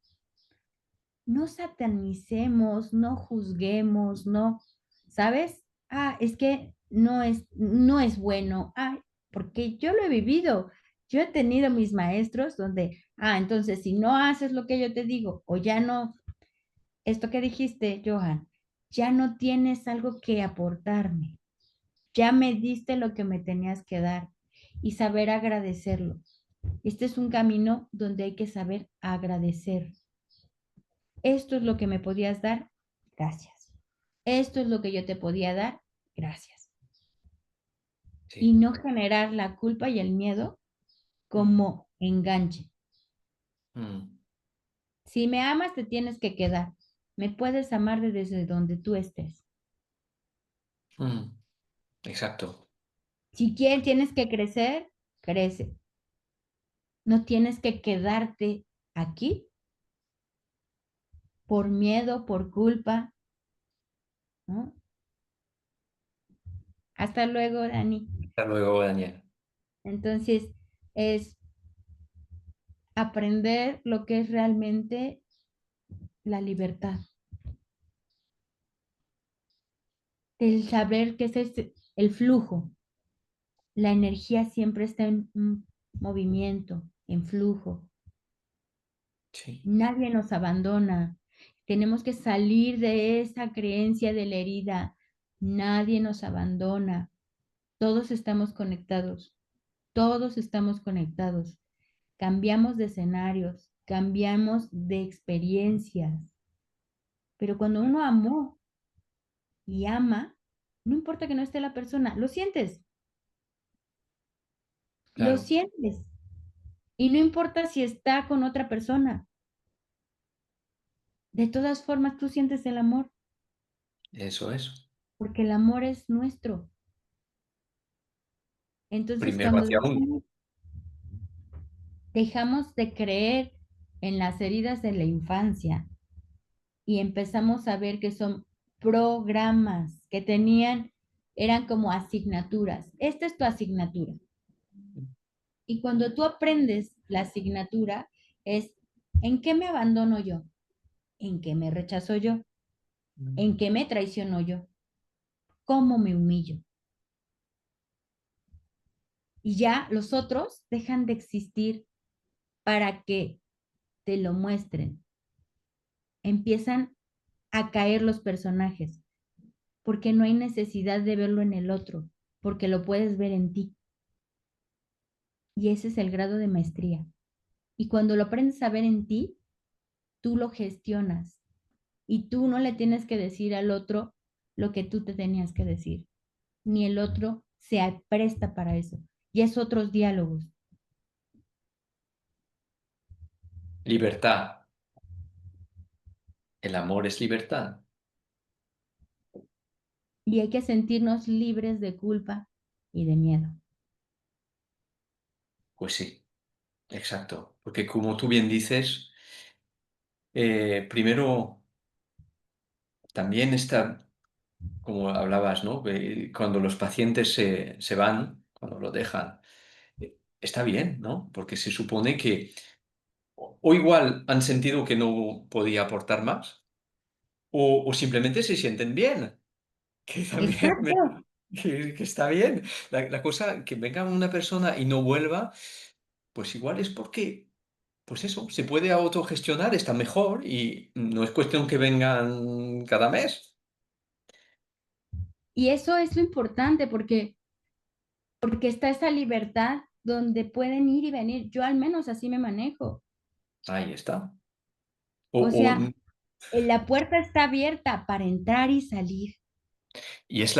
no satanicemos, no juzguemos, no, ¿sabes? Ah, es que no es bueno. Ah, porque yo lo he vivido. Yo he tenido mis maestros donde, entonces si no haces lo que yo te digo o ya no, esto que dijiste, Johan, ya no tienes algo que aportarme. Ya me diste lo que me tenías que dar y saber agradecerlo. Este es un camino donde hay que saber agradecer. Esto es lo que me podías dar, gracias. Esto es lo que yo te podía dar, gracias. Y
sí.
no generar la culpa y el miedo
Mm,
como enganche.
mm,
Si me amas, te tienes que quedar. Me puedes amar desde donde tú estés.
mm, exacto.
Si quieres, tienes que crecer, crece. No tienes que quedarte aquí por miedo, por culpa, ¿no? Hasta luego, Dani.
Hasta luego, Daniel.
Entonces, es aprender lo que es realmente la libertad, el saber que es el flujo. La energía siempre está en movimiento, en flujo.
Sí,
Nadie nos abandona. Tenemos que salir de esa creencia de la herida. Nadie nos abandona. Todos estamos conectados. Todos estamos conectados. Cambiamos de escenarios, cambiamos de experiencias. Pero cuando uno amó y ama, no importa que no esté la persona, lo
claro.
sientes. Y no importa si está con otra persona, de todas formas tú sientes el amor,
Eso es.
porque el amor es nuestro. Entonces,
Primero
cuando
hacia uno.
dejamos de creer en las heridas de la infancia y empezamos a ver que son programas que eran como asignaturas. Esta es tu asignatura. Y cuando tú aprendes la asignatura, es ¿en qué me abandono yo? ¿En qué me rechazo yo? ¿En qué me traiciono yo? ¿Cómo me humillo? Y ya los otros dejan de existir para que te lo muestren. Empiezan a caer los personajes, porque no hay necesidad de verlo en el otro, porque lo puedes ver en ti. Y ese es el grado de maestría. Y cuando lo aprendes a ver en ti, tú lo gestionas y tú no le tienes que decir al otro lo que tú te tenías que decir, ni el otro se presta para eso. Y es otros diálogos.
Libertad. El amor es libertad.
y hay que sentirnos libres de culpa y de miedo.
Pues sí, exacto. Porque como tú bien dices, primero también está, como hablabas, ¿no? Cuando los pacientes se van, cuando lo dejan, está bien, ¿no? Porque se supone que o igual han sentido que no podía aportar más, o simplemente se sienten bien, que también
Exacto,
que está bien. La cosa, que venga una persona y no vuelva, pues igual es porque, pues eso, se puede autogestionar, está mejor y no es cuestión que vengan cada mes.
y eso es lo importante porque está esa libertad donde pueden ir y venir. Yo al menos así me manejo.
Ahí está.
O
O,
sea, la puerta está abierta para entrar y salir.
y es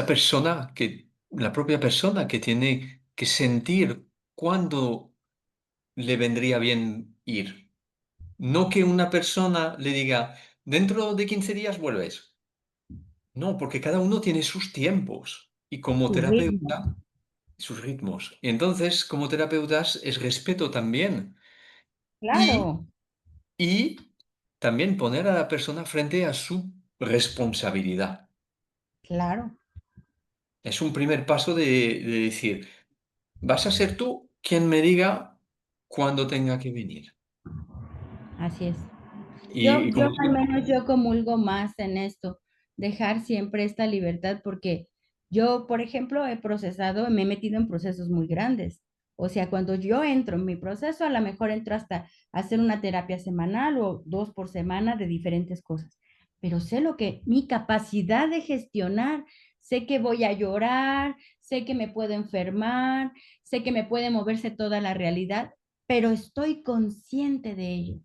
la propia persona que tiene que sentir cuándo le vendría bien ir. No que una persona le diga, dentro de 15 días vuelves. No, porque cada uno tiene sus tiempos y como
Su ritmo.
terapeuta, sus ritmos. Y entonces, como terapeutas, es respeto también. Y,
Claro,
y también poner a la persona frente a su responsabilidad.
claro,
Es un primer paso de decir, vas a ser tú quien me diga cuándo tenga que venir.
así es.
Y
Yo
como
al
tú,
menos yo comulgo más en esto, dejar siempre esta libertad, porque yo, por ejemplo, he procesado, me he metido en procesos muy grandes. O sea, cuando yo entro en mi proceso, a lo mejor entro hasta hacer una terapia semanal o 2 por semana de diferentes cosas. Pero sé lo que, mi capacidad de gestionar, sé que voy a llorar, sé que me puedo enfermar, sé que me puede moverse toda la realidad, pero estoy consciente de ello.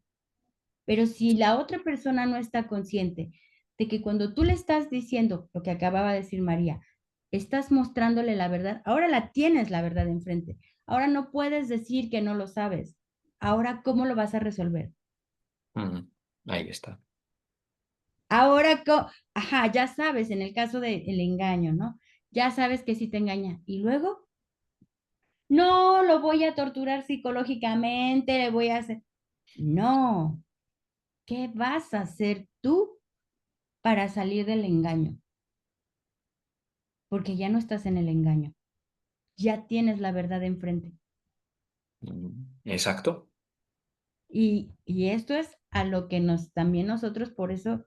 Pero si la otra persona no está consciente de que cuando tú le estás diciendo lo que acababa de decir María, estás mostrándole la verdad, ahora la tienes la verdad enfrente. Ahora no puedes decir que no lo sabes. Ahora, ¿cómo lo vas a resolver?
mm, ahí está.
Ahora, ajá, ya sabes, en el caso del engaño, ¿no? Ya sabes que sí te engaña. Y luego, no, lo voy a torturar psicológicamente, le voy a hacer. No, ¿qué vas a hacer tú para salir del engaño? Porque ya no estás en el engaño, ya tienes la verdad enfrente.
Exacto.
Y esto es a lo que nos, también nosotros, por eso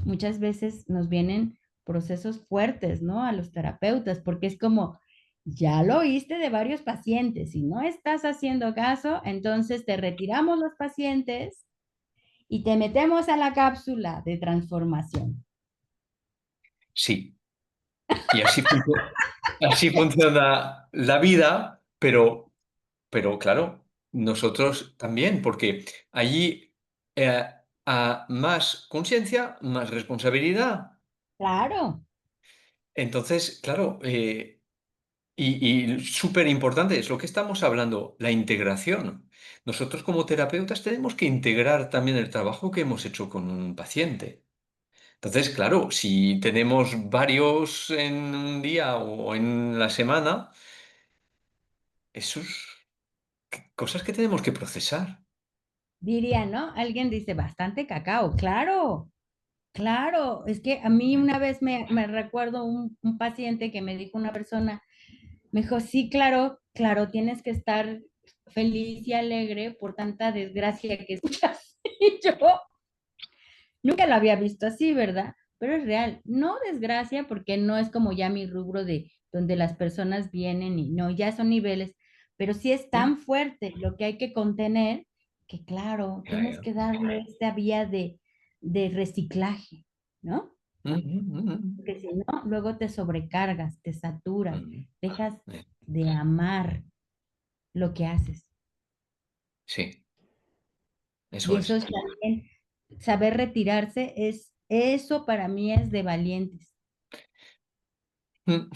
muchas veces nos vienen procesos fuertes, ¿no? A los terapeutas, porque es como, ya lo oíste de varios pacientes, si no estás haciendo caso, entonces te retiramos los pacientes y te metemos a la cápsula de transformación.
Sí. Y así funciona la vida, pero claro, nosotros también, porque allí a más conciencia, más responsabilidad.
Claro,
Entonces, claro, y súper importante, es lo que estamos hablando, la integración. Nosotros como terapeutas tenemos que integrar también el trabajo que hemos hecho con un paciente. Entonces, claro, si tenemos varios en un día o en la semana, esos cosas que tenemos que procesar.
diría, ¿no? Alguien dice, bastante cacao, claro. Claro, es que a mí una vez me recuerdo un paciente que me dijo una persona, me dijo, sí, claro, claro, tienes que estar feliz y alegre por tanta desgracia que escuchas. Y yo nunca lo había visto así, ¿verdad? Pero es real, no desgracia porque no es como ya mi rubro de donde las personas vienen y no, ya son niveles, pero sí es
¿Mm?
tan fuerte lo que hay que contener que claro,
Ya,
tienes
ya.
que darle esta vía de reciclaje, ¿no?
Mm, mm, mm,
Porque si no, luego te sobrecargas, te
mm,
saturas,
mm.
dejas
Eh,
de amar lo que haces.
Sí,
Y
eso
eso
es.
es también, saber retirarse eso para mí es de valientes,
Mm,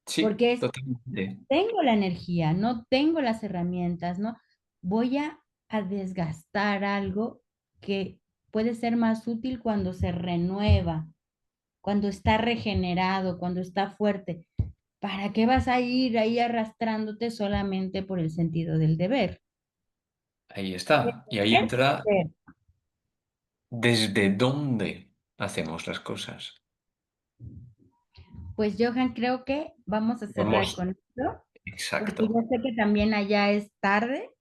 Sí,
porque es,
totalmente.
tengo la energía, no tengo las herramientas, ¿no? Voy a desgastar algo que puede ser más útil cuando se renueva, cuando está regenerado, cuando está fuerte, ¿para qué vas a ir ahí arrastrándote solamente por el sentido del deber?
Ahí está. Y ahí
Es
entra
hacer.
desde dónde hacemos las cosas.
Pues Johan, creo que vamos a cerrar
Vamos,
con esto, porque
exacto.
yo sé que también allá es tarde.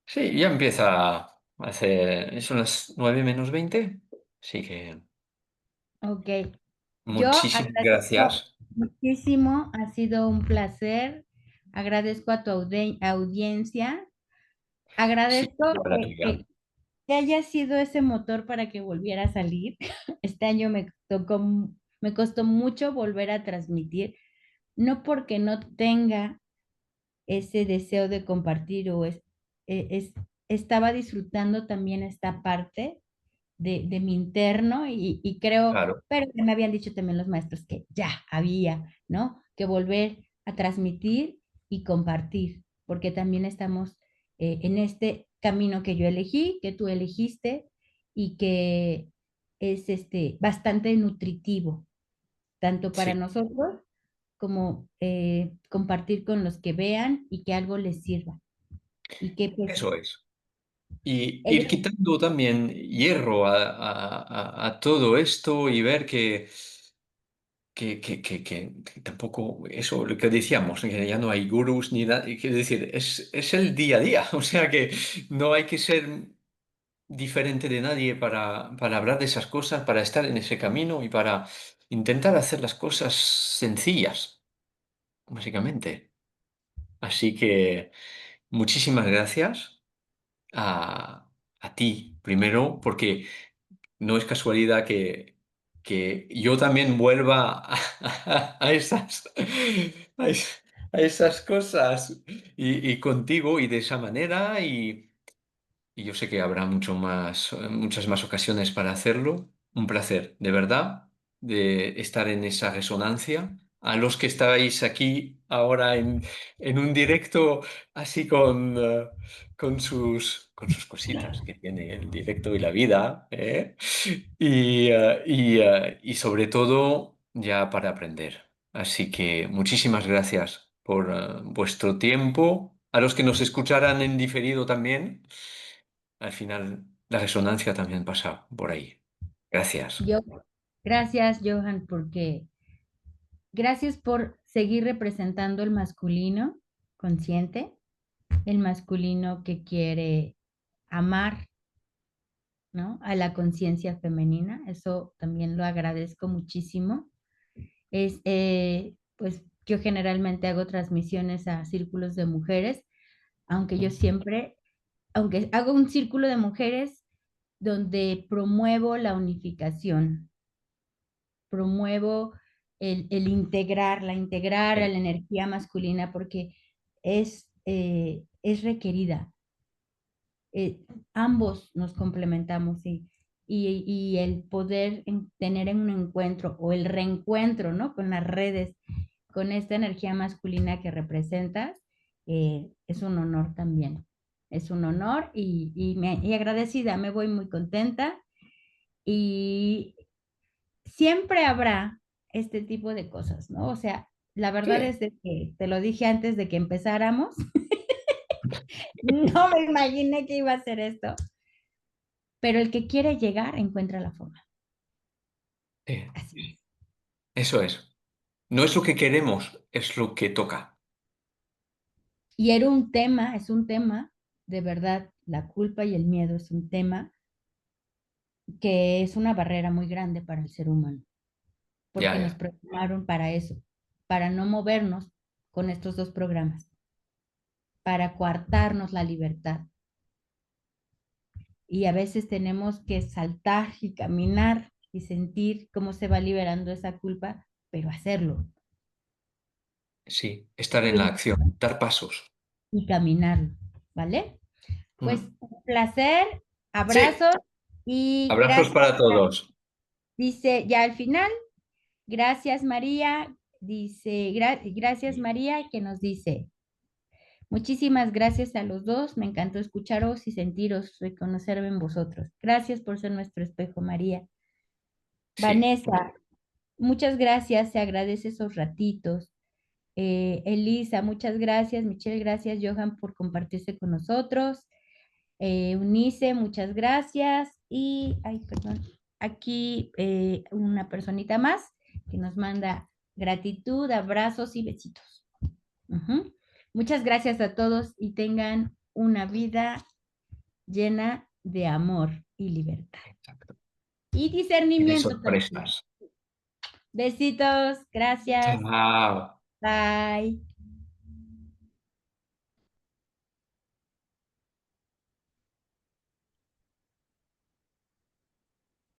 Sí, ya empieza a hacer... Son las 9 menos 20. Así que
Ok, yo
muchísimas
agradezco
gracias.
muchísimo, ha sido un placer. Agradezco a tu audiencia.
Sí,
Agradezco
para Riga.
que haya sido ese motor para que volviera a salir. Este año me costó mucho volver a transmitir, no porque no tenga ese deseo de compartir estaba disfrutando también esta parte de mi interno y creo,
Claro,
pero que me habían dicho también los maestros que ya había, ¿no? Que volver a transmitir y compartir, porque también estamos en este camino que yo elegí, que tú elegiste y que es bastante nutritivo, tanto para
sí,
nosotros como compartir con los que vean y que algo les sirva. Y que pues
eso es. Y ir
ellos,
quitando también hierro a todo esto y ver que tampoco, eso, lo que decíamos, que ya no hay gurús ni nada, quiero decir, es el día a día, o sea que no hay que ser diferente de nadie para hablar de esas cosas, para estar en ese camino y para intentar hacer las cosas sencillas, básicamente. Así que muchísimas gracias a ti, primero, porque no es casualidad que yo también vuelva a esas, a es- a esas cosas y contigo y de esa manera y yo sé que habrá muchas más ocasiones para hacerlo. Un placer, de verdad, de estar en esa resonancia. A los que estáis aquí ahora en un directo así con sus cositas que tiene el directo y la vida, ¿eh? Y sobre todo ya para aprender. Así que muchísimas gracias por vuestro tiempo. A los que nos escucharan en diferido también. Al final, la resonancia también pasa por ahí. Gracias.
yo, gracias Johan, porque gracias por seguir representando el masculino consciente, el masculino que quiere amar, ¿no? A la conciencia femenina. Eso también lo agradezco muchísimo. Pues yo generalmente hago transmisiones a círculos de mujeres, aunque yo siempre, aunque hago un círculo de mujeres donde promuevo la unificación, promuevo integrar a
Sí,
la energía masculina porque es requerida. Ambos nos complementamos y el poder tener un encuentro o el reencuentro, ¿no? Con las redes, con esta energía masculina que representas, es un honor también. Es un honor y agradecida, me voy muy contenta y siempre habrá este tipo de cosas, ¿no? O sea, la verdad
sí,
es de que te lo dije antes de que empezáramos, no me imaginé que iba a ser esto, pero el que quiere llegar encuentra la forma.
sí.
Así es.
Eso es. No es lo que queremos, es lo que toca.
Y era es un tema, de verdad, la culpa y el miedo es un tema que es una barrera muy grande para el ser humano,
Ya,
porque nos
ya.
programaron para eso, para no movernos con estos dos programas, para coartarnos la libertad. Y a veces tenemos que saltar y caminar y sentir cómo se va liberando esa culpa, pero hacerlo
Sí, estar en la acción, dar pasos.
y caminarlo, ¿vale? Pues
Mm.
un placer,
Sí,
abrazos y
abrazos
gracias.
para todos.
Dice ya al final, gracias María, dice, gracias María, que nos dice, muchísimas gracias a los dos, me encantó escucharos y sentiros, reconocerme en vosotros. Gracias por ser nuestro espejo, María.
Sí,
Vanessa, Muchas gracias, se agradece esos ratitos. Elisa, muchas gracias. Michelle, gracias. Johan, por compartirse con nosotros. Eunice, muchas gracias. Y, ay, perdón, aquí una personita más que nos manda gratitud, abrazos y besitos. Ujú. Muchas gracias a todos y tengan una vida llena de amor y libertad.
Exacto.
Y
Y de
discernimiento también.
sorpresas.
Besitos, gracias.
Chao.
Bye.